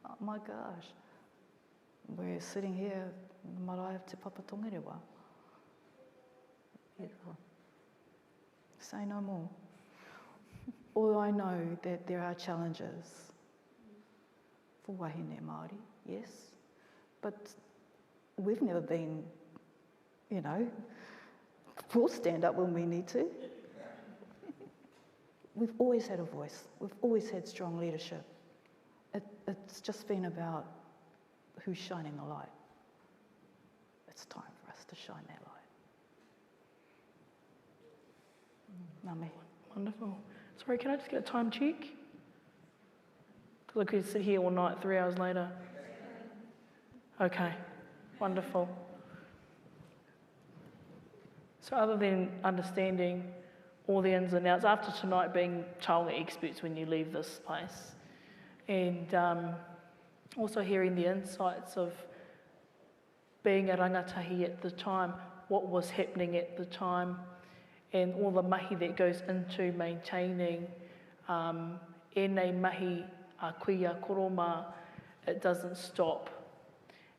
oh my gosh. We're sitting here in the marae of Te Papa Tongarewa. Beautiful. Say no more. Although I know that there are challenges for wahine Māori, yes, but we've never been, we'll stand up when we need to. We've always had a voice. We've always had strong leadership. It's just been about who's shining the light. It's time for us to shine that light. Mami. Wonderful. Sorry, can I just get a time check? Because I could sit here all night, 3 hours later. Okay, wonderful. So other than understanding all the ins and outs, after tonight being Taonga experts when you leave this place, and also hearing the insights of being a rangatahi at the time, what was happening at the time, and all the mahi that goes into maintaining ēnei mahi a kuia koroma, it doesn't stop.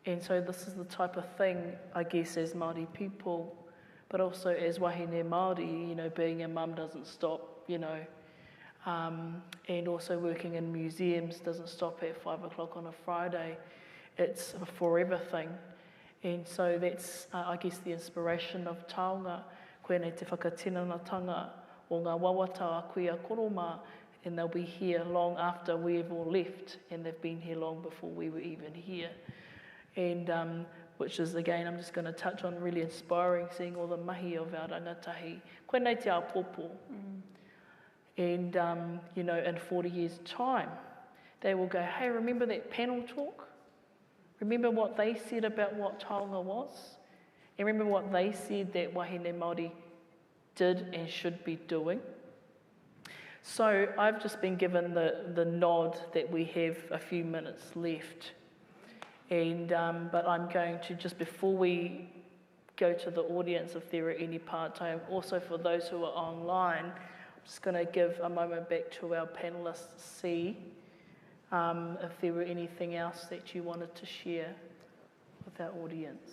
And so this is the type of thing, I guess, as Māori people, but also as wahine Māori, being a mum doesn't stop, and also working in museums doesn't stop at 5 o'clock on a Friday. It's a forever thing. And so that's, I guess, the inspiration of Taonga, koenei te whakatinanatanga o ngā wawata a kuia koroma, and they'll be here long after we've all left, and they've been here long before we were even here. And which is, again, I'm just going to touch on, really inspiring, seeing all the mahi of our rangatahi. Koenei te apopo. And, in 40 years' time, they will go, hey, remember that panel talk? Remember what they said about what Taonga was? And remember what they said that wahine Māori did and should be doing? So I've just been given the nod that we have a few minutes left. And but I'm going to, just before we go to the audience, if there are any part-time, also for those who are online, I'm just going to give a moment back to our panellists, see if there were anything else that you wanted to share with our audience.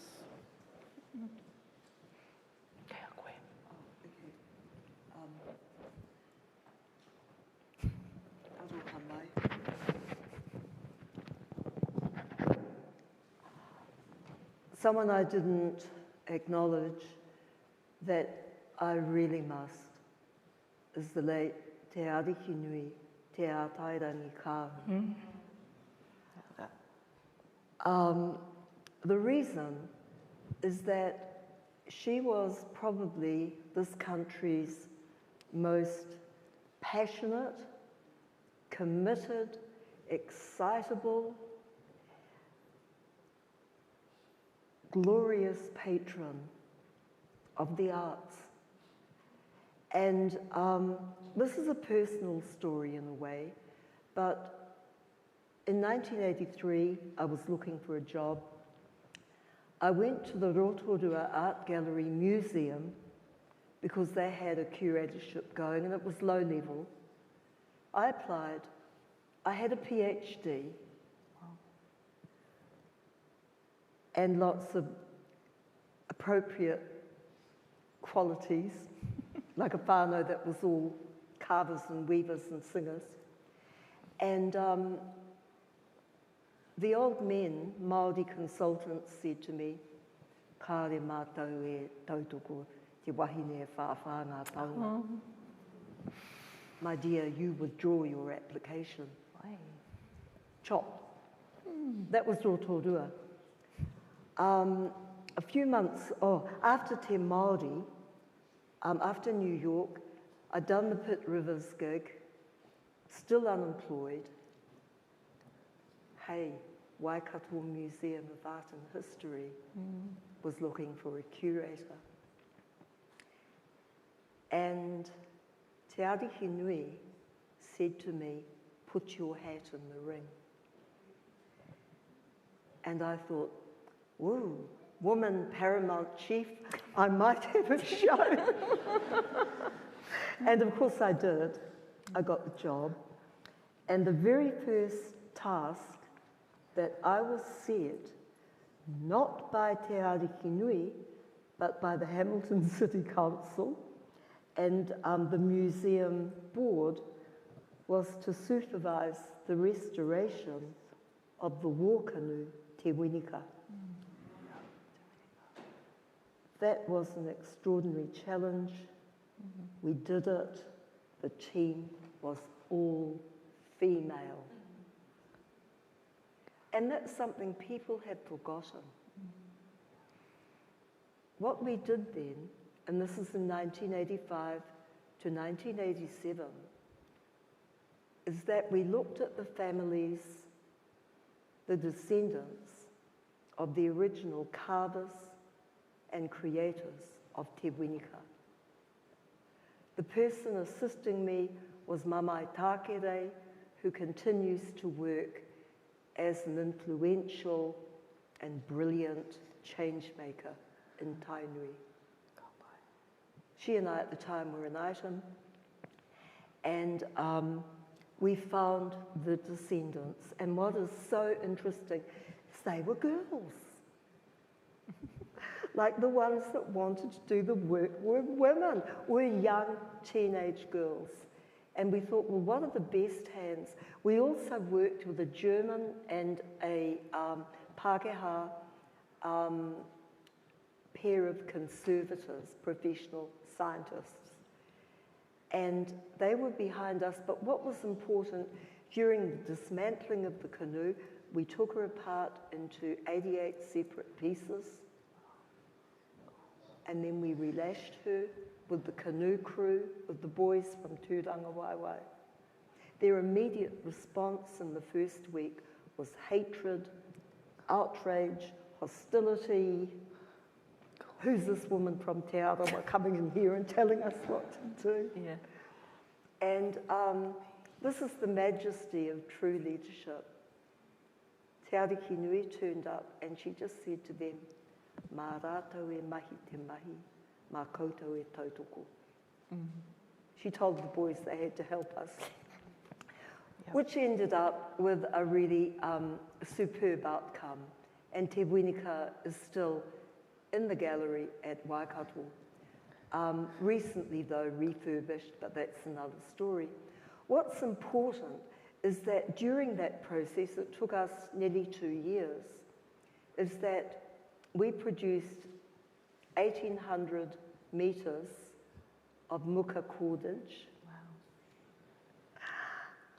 Someone I didn't acknowledge that I really must is the late Te Ariki Nui, Te Ātairangi Kāhu. The reason is that she was probably this country's most passionate, committed, excitable, glorious patron of the arts. And this is a personal story in a way, but in 1983, I was looking for a job. I went to the Rotorua Art Gallery Museum because they had a curatorship going and it was low level. I applied. I had a PhD and lots of appropriate qualities, like a whānau that was all carvers and weavers and singers. And the old men, Māori consultants, said to me, "Kāre mātou e tautoko te wahine e whāwhā ngā taonga." My dear, you withdraw your application. Chop. That was Rotorua. A few months, after Te Māori, after New York, I'd done the Pitt Rivers gig, still unemployed. Hey, Waikato Museum of Art and History was looking for a curator. And Te Arihi Nui said to me, "Put your hat in the ring." And I thought, whoa, woman paramount chief, I might have a show. And of course I did. I got the job. And the very first task that I was set, not by Te Arihi Nui, but by the Hamilton City Council and the museum board, was to supervise the restoration of the war canoe, Te Winika. That was an extraordinary challenge. We did it. The team was all female. And that's something people had forgotten. What we did then, and this is in 1985 to 1987, is that we looked at the families, the descendants of the original carvers and creators of Te Winika. The person assisting me was Mamai Tākere, who continues to work as an influential and brilliant change maker in Tainui. She and I at the time were an item, and we found the descendants. And what is so interesting is they were girls. Like the ones that wanted to do the work were women, were young teenage girls. And we thought, well, what are the best hands? We also worked with a German and a Pākehā pair of conservators, professional scientists. And they were behind us, but what was important, during the dismantling of the canoe, we took her apart into 88 separate pieces, and then we relashed her with the canoe crew, with the boys from Tūrungawaewae. Their immediate response in the first week was hatred, outrage, hostility. Who's this woman from Te Arawa coming in here and telling us what to do? Yeah. And this is the majesty of true leadership. Te Arihi Nui turned up and she just said to them, "Mā rātou e mahi te mahi, mā koutou e tautoko." She told the boys they had to help us, which ended up with a really superb outcome. And Te Winika is still in the gallery at Waikato. Recently, though, refurbished, but that's another story. What's important is that during that process, it took us nearly 2 years, is that we produced 1,800 metres of muka cordage.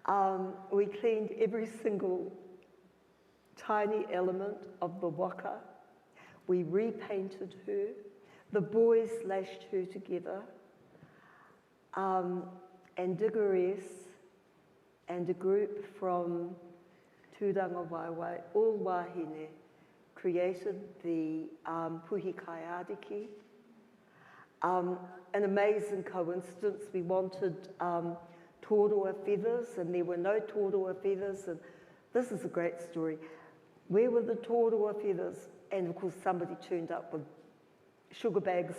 Wow. We cleaned every single tiny element of the waka. We repainted her. The boys lashed her together. And Digores and a group from Tūrungawaewae, all wahine, created the Puhi Kaiariki. An amazing coincidence, we wanted tōrua feathers and there were no tōrua feathers, and this is a great story. Where were the tōrua feathers? And of course somebody turned up with sugar bags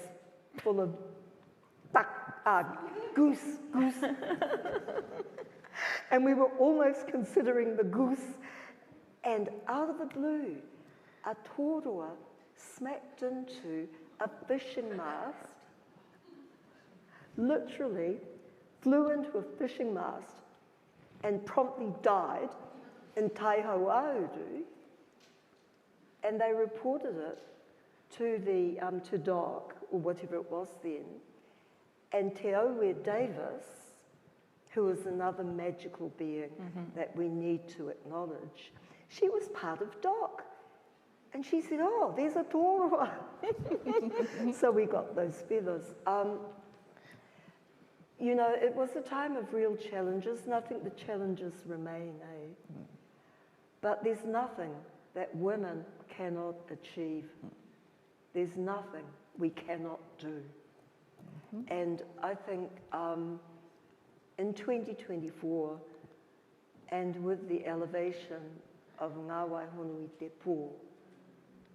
full of goose. And we were almost considering the goose, and out of the blue, a tōrua smacked into a fishing mast, literally flew into a fishing mast and promptly died in Taiho Auru, and they reported it to the to DOC, or whatever it was then, and Te Owe Davis, who is another magical being that we need to acknowledge, she was part of DOC. And she said, oh, there's a tōrua. So we got those feathers. You know, it was a time of real challenges, and I think the challenges remain, But there's nothing that women cannot achieve. There's nothing we cannot do. And I think in 2024, and with the elevation of Ngā Waihonui Te Pō,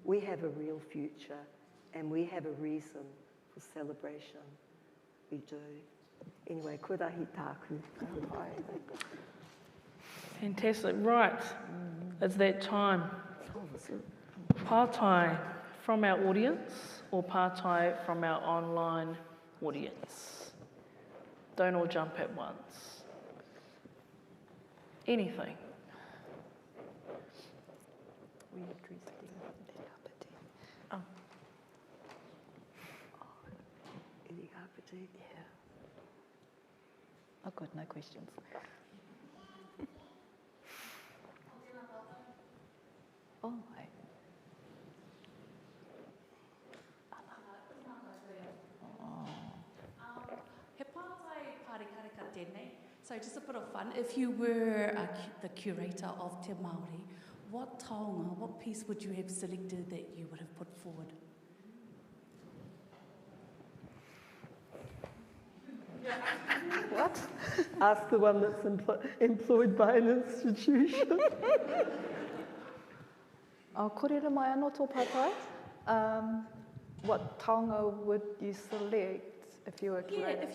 we have a real future and we have a reason for celebration. We do. Anyway, kurahi tāku. Fantastic. Right. It's that time. Pātai from our audience or pātai from our online audience. Don't all jump at once. Anything. Oh. Yeah. Oh, good, no questions. Oh, my. He pātai pārikareka tēnei. So just a bit of fun, if you were the curator of Te Māori, what taonga, what piece would you have selected that you would have put forward? What? Ask the one that's employed by an institution. Kōrero mai anō tō pātai. What taonga would you select if you were curator? Yeah,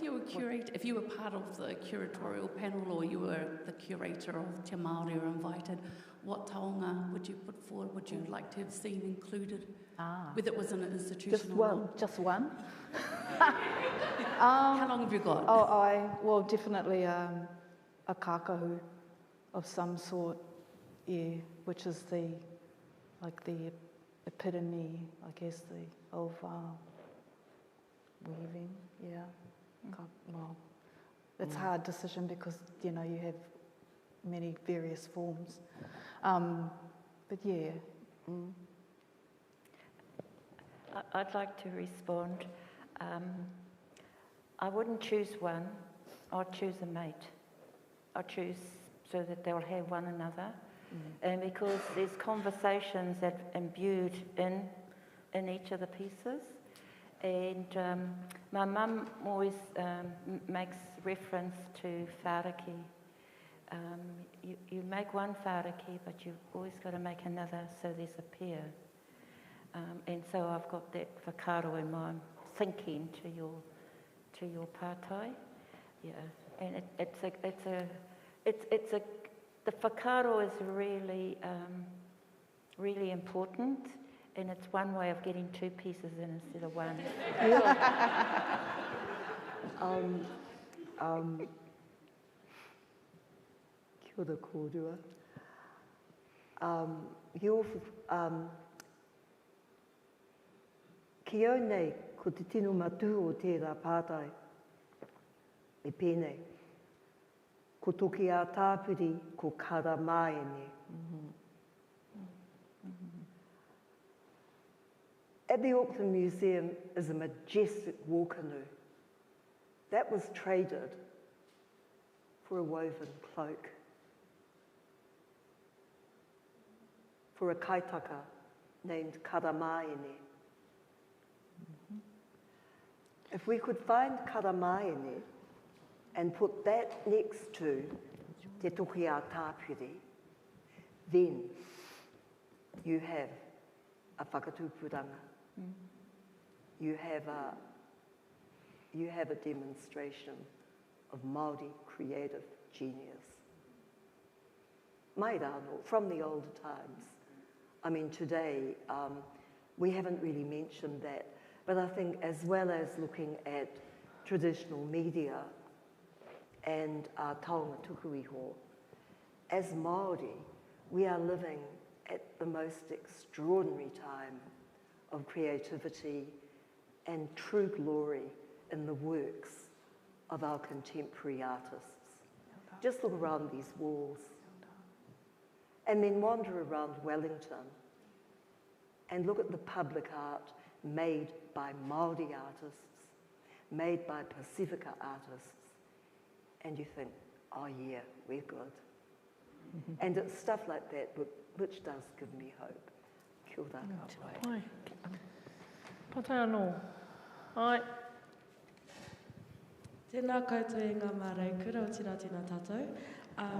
if you were part of the curatorial panel or you were the curator of Te Māori or invited, what taonga would you put forward? Would you like to have seen included? Whether it was in an institution Just or one. not? Just one? How long have you got? Well, definitely a kākahu of some sort, yeah, which is the epitome, I guess, of weaving, yeah. Well, it's a hard decision because, you know, you have many various forms. But yeah. I'd like to respond. I wouldn't choose one. I'd choose a mate. I'd choose so that they'll have one another. And because there's conversations that imbued in each of the pieces. And my mum always makes reference to whāriki. You make one whāriki, but you've always got to make another so there's a pair. And so I've got that whakaaro in mind, thinking to your pātai. Yeah, and the whakaaro is really really important, and it's one way of getting two pieces in instead of one. Kia ora kōrua. Ki au nei, ko te tino matu o tērā pātai. E pēnei. Ko toki a tāpiri, ko kara māene. At the Auckland Museum is a majestic war canoe. That was traded for a woven cloak, for a kaitaka named Karamaene. If we could find Karamaene and put that next to Te Tokia Tāpiri, then you have a whakatūpuranga. You have a demonstration of Māori creative genius. Mai rāno, from the older times. I mean, today, we haven't really mentioned that, but I think as well as looking at traditional media and taonga tukuiho, as Māori, we are living at the most extraordinary time of creativity and true glory in the works of our contemporary artists. Just look around these walls and then wander around Wellington and look at the public art made by Māori artists, made by Pacifica artists, and you think, oh yeah, we're good. And it's stuff like that which does give me hope. Kia ora koutou. Patai anō. Ai. Tēnā koutou e ngā marae, kura o tira tēnā tātou.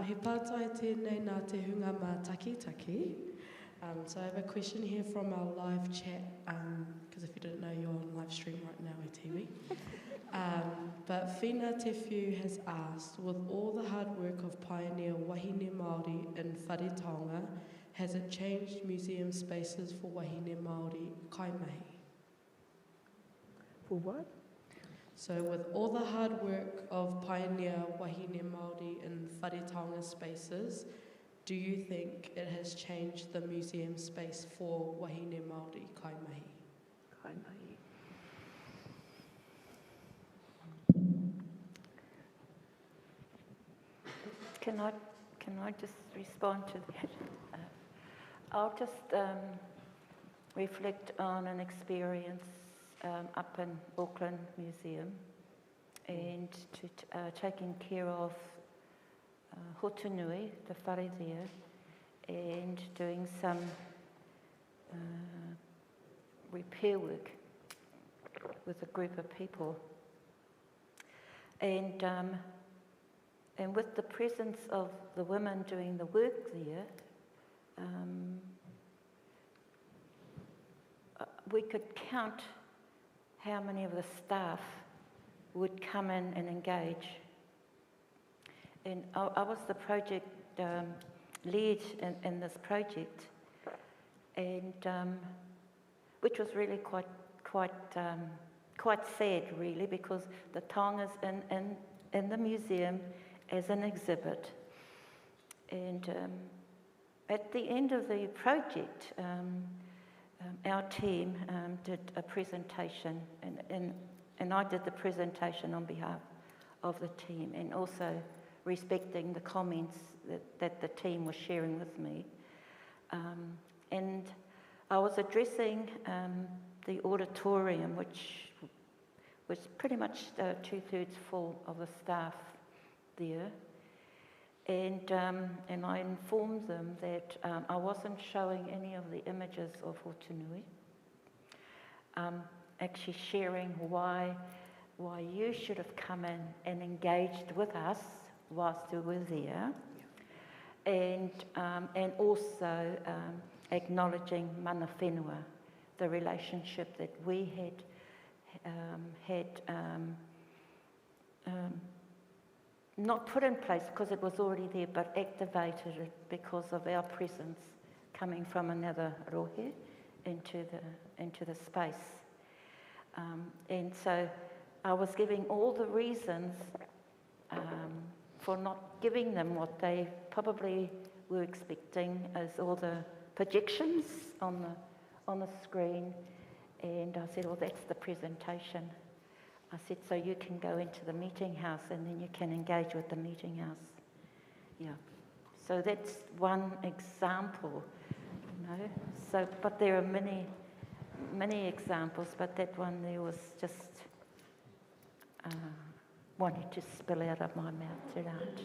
He pātai tēnei nā te hunga mā taki. So I have a question here from our live chat, because if you didn't know, you're on live stream right now on TV. But Whina Tewhiu has asked, with all the hard work of pioneer wahine Māori in Whare Taonga, has it changed museum spaces for wahine Māori kaimahi? For what? So with all the hard work of pioneer wahine Māori in Whare Taonga spaces, do you think it has changed the museum space for wahine Māori kaimahi? Kaimahi. Can I just respond to that? I'll just reflect on an experience up in Auckland Museum and to taking care of Hotunui, the whare there, and doing some repair work with a group of people. And with the presence of the women doing the work there, we could count how many of the staff would come in and engage. And I was the project lead in this project, and which was really quite sad, really, because the taonga's in the museum as an exhibit. And at the end of the project, our team did a presentation, and I did the presentation on behalf of the team, and also respecting the comments that the team was sharing with me. And I was addressing the auditorium, which was pretty much 2/3 full of the staff there. And I informed them that I wasn't showing any of the images of Hotunui, actually sharing why you should have come in and engaged with us whilst we were there, and also acknowledging mana whenua, the relationship that we had not put in place because it was already there, but activated it because of our presence coming from another rohe into the space. And so I was giving all the reasons for not giving them what they probably were expecting, as all the projections on the screen. And I said, well, that's the presentation. I said, so you can go into the meeting house and then you can engage with the meeting house. Yeah. So that's one example, you know. So, but there are many examples, but that one there was just wanting to spill out of my mouth tonight.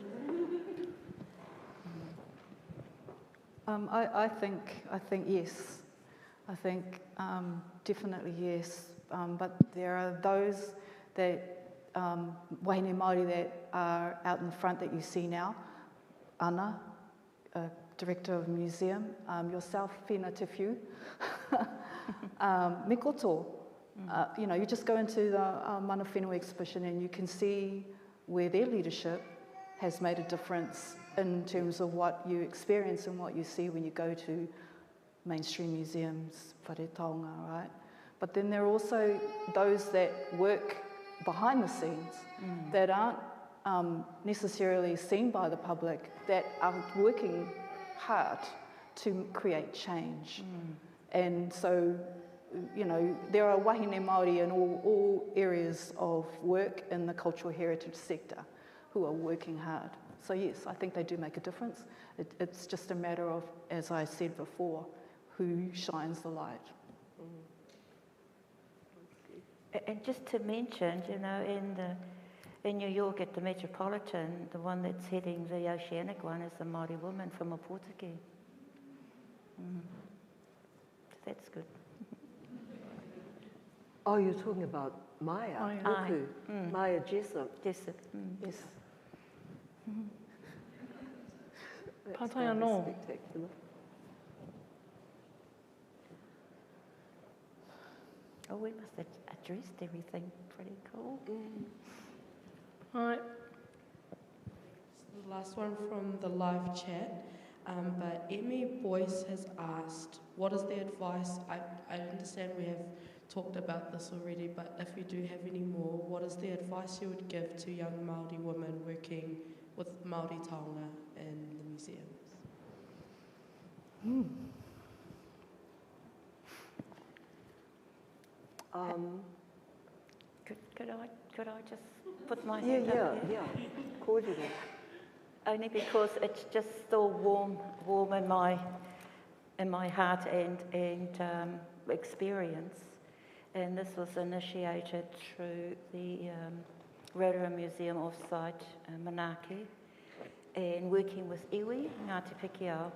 I think yes. I think definitely yes. But there are those that wahine Māori that are out in the front that you see now. Ana, Director of Museum, yourself, Whina Te Whiu, Migoto. You know, you just go into the Mana Whenua exhibition and you can see where their leadership has made a difference in terms of what you experience and what you see when you go to mainstream museums, Whare Taonga, right? But then there are also those that work behind the scenes that aren't necessarily seen by the public, that are working hard to create change. And so, you know, there are wahine Māori in all areas of work in the cultural heritage sector who are working hard. So yes, I think they do make a difference. It's just a matter of, as I said before, who shines the light. And just to mention, you know, in New York at the Metropolitan, the one that's heading the Oceanic one is a Māori woman from Opotiki. That's good. Oh, you're talking about Maya, Houkura, Maya Jessup. Yes. That's Patai anō. spectacular. Oh, we must have addressed everything. Pretty cool. All right. The last one from the live chat, but Emmy Boyce has asked, what is the advice? I understand we have talked about this already, but if you do have any more, what is the advice you would give to young Māori women working with Māori Taonga in the museums? Could I just put my hand up here? Yeah. Kōrero. Only because it's just so warm in my heart and experience. And this was initiated through the Rotorua Museum offsite Manaki, and working with iwi, Ngāti Pikiao,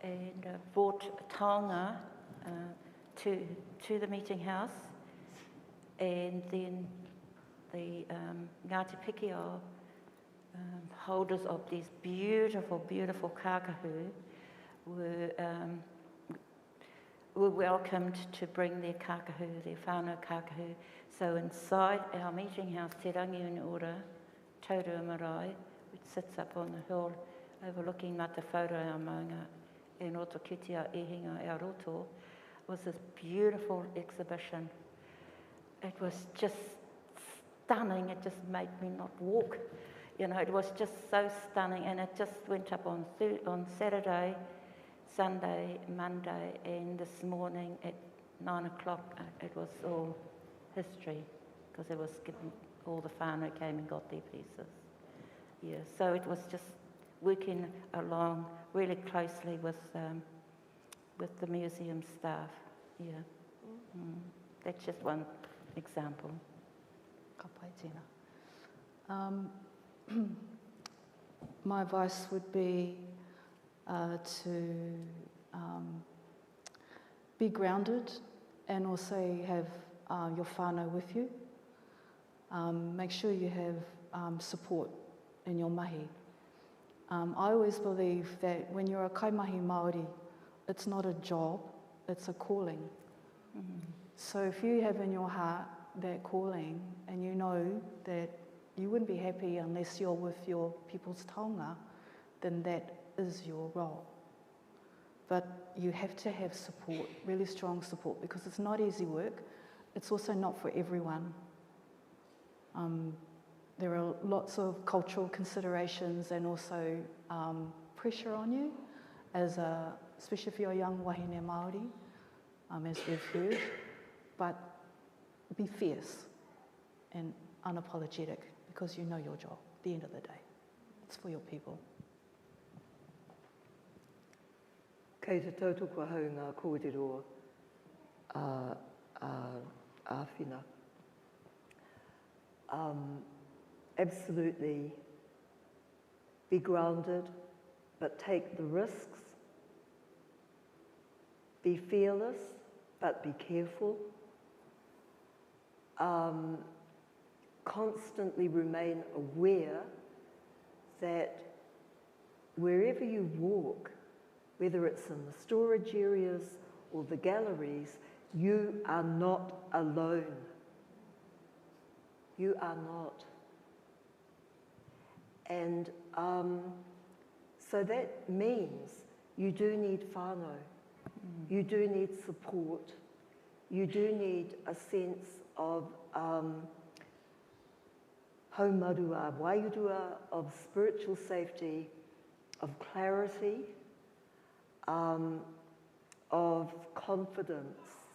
and brought Taonga to the meeting house, and then the Ngāti Pikiao holders of these beautiful, beautiful kākahu were welcomed to bring their kākahu, their whānau kākahu. So inside our meeting house, Te Rangi Ora, Tangatarua Marae, which sits up on the hill overlooking Mātauranga, our maunga, and Rotokitia Ehinga, our roto, was this beautiful exhibition. It was just stunning. It just made me not walk. You know, it was just so stunning, and it just went up on Saturday, Sunday, Monday, and this morning at 9 o'clock, it was all history, because it was given, all the whānau came and got their pieces. Yeah, so it was just working along really closely with the museum staff. Yeah, that's just one example. Ka pai tēnā. My advice would be to be grounded and also have your whānau with you. Make sure you have support in your mahi. I always believe that when you're a kaimahi Māori, it's not a job, it's a calling. So if you have in your heart that calling, and you know that you wouldn't be happy unless you're with your people's taonga, then that is your role. But you have to have support, really strong support, because it's not easy work. It's also not for everyone. There are lots of cultural considerations and also pressure on you, especially if you're a young wahine Māori, as we've heard. But be fierce and unapologetic, because you know your job at the end of the day. It's for your people. Kei te tautoko hau ngā kōrero āwhina. Absolutely be grounded, but take the risks. Be fearless, but be careful. Constantly remain aware that wherever you walk, whether it's in the storage areas or the galleries, you are not alone. You are not. And so that means you do need whānau. You do need support. You do need a sense of haumarua, wairua, of spiritual safety, of clarity, of confidence.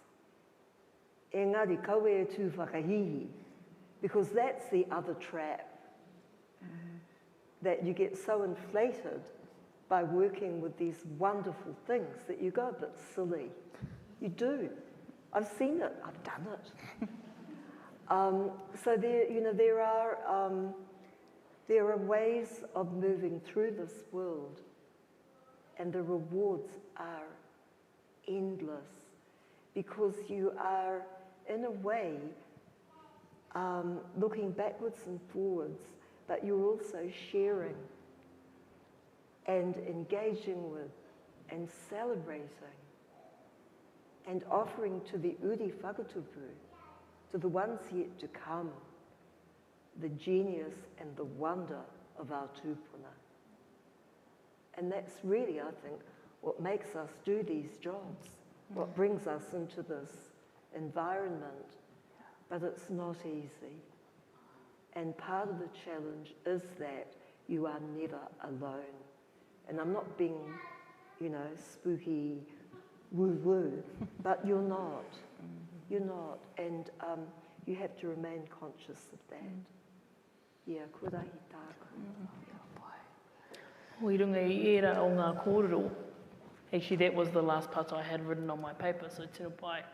Engari, kaue e tū whakahihi, because that's the other trap, that you get so inflated by working with these wonderful things that you go a bit silly. You do. I've seen it. I've done it. So there are ways of moving through this world, and the rewards are endless, because you are, in a way, looking backwards and forwards, but you're also sharing and engaging with and celebrating and offering to the uri whakatupu, to the ones yet to come, the genius and the wonder of our tūpuna. And that's really, I think, what makes us do these jobs, what brings us into this environment. But it's not easy. And part of the challenge is that you are never alone. And I'm not being, spooky woo-woo, but you're not. You're not. And you have to remain conscious of that. Yeah, kurahi tāku. Oi runga I era o ngā kōrero. Actually, that was the last part I had written on my paper, so tēnā pai.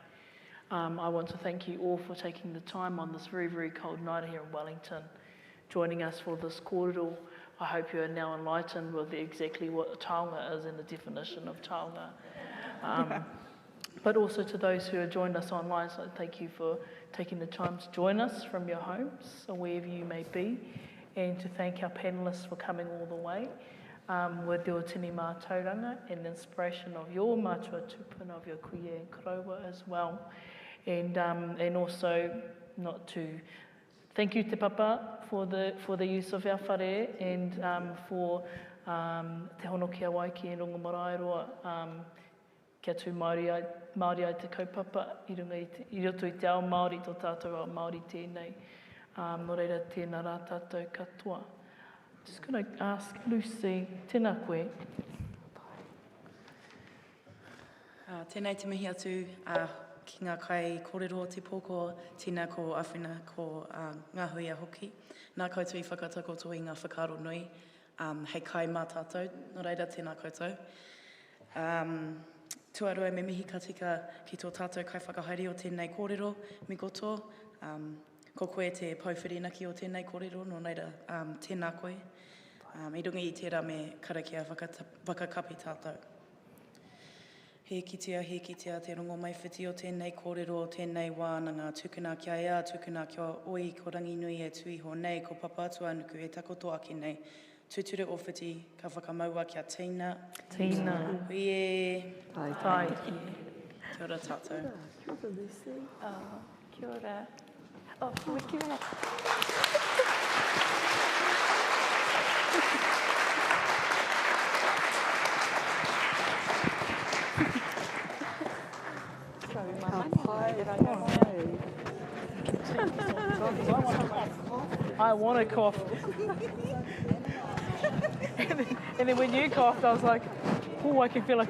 I want to thank you all for taking the time on this very, very cold night here in Wellington, joining us for this kōrero. I hope you are now enlightened with exactly what taonga is and the definition of taonga. But also to those who have joined us online, so thank you for taking the time to join us from your homes or wherever you may be, and to thank our panellists for coming all the way with your tini Mātauranga and the inspiration of your matua tupuna, of your kuia and karaua as well. And also not to thank you Te Papa for the use of our whare, and for te hono kia waiki and runga marae roa, kia tū Māori ai te kaupapa, I roto I te ao Māori tō tātou ao Māori tēnei. Nō reira tēnā rā tātou katoa. Just going to ask Lucy, tēnā koe. Tēnei te mihi atu ki ngā kai kōrero te pōko, tina ko awhina ko ngā hui a hoki. Nā koutou I whakatakoto I ngā whakaro nui, hei kai mā tātou, nō reira tēnā koutou. Tuarua me mihi ka tika ki tō tātou kai whakahaere o tēnei kōrero, Migoto. Ko koe te pauwhirinaki o tēnei kōrero, nō reira tēnā koe. I runga I tērā me karakia whakakapi tātou. He kitea te rongo mai whiti o tēnei kōrero, tēnei wānanga, tukuna kia ea, tukuna kia oi, ko rangi nui e tuiho nei, ko papa atu anuku e takoto ake nei. Tuture o whiti, ka whakamaua kia tīna. Tīna. Huie. Tai. Kia ora tātou. Kia ora, Lucy. Kia ora. Oh, kia ora. I want to cough. And then when you coughed, I was like, oh, I can feel like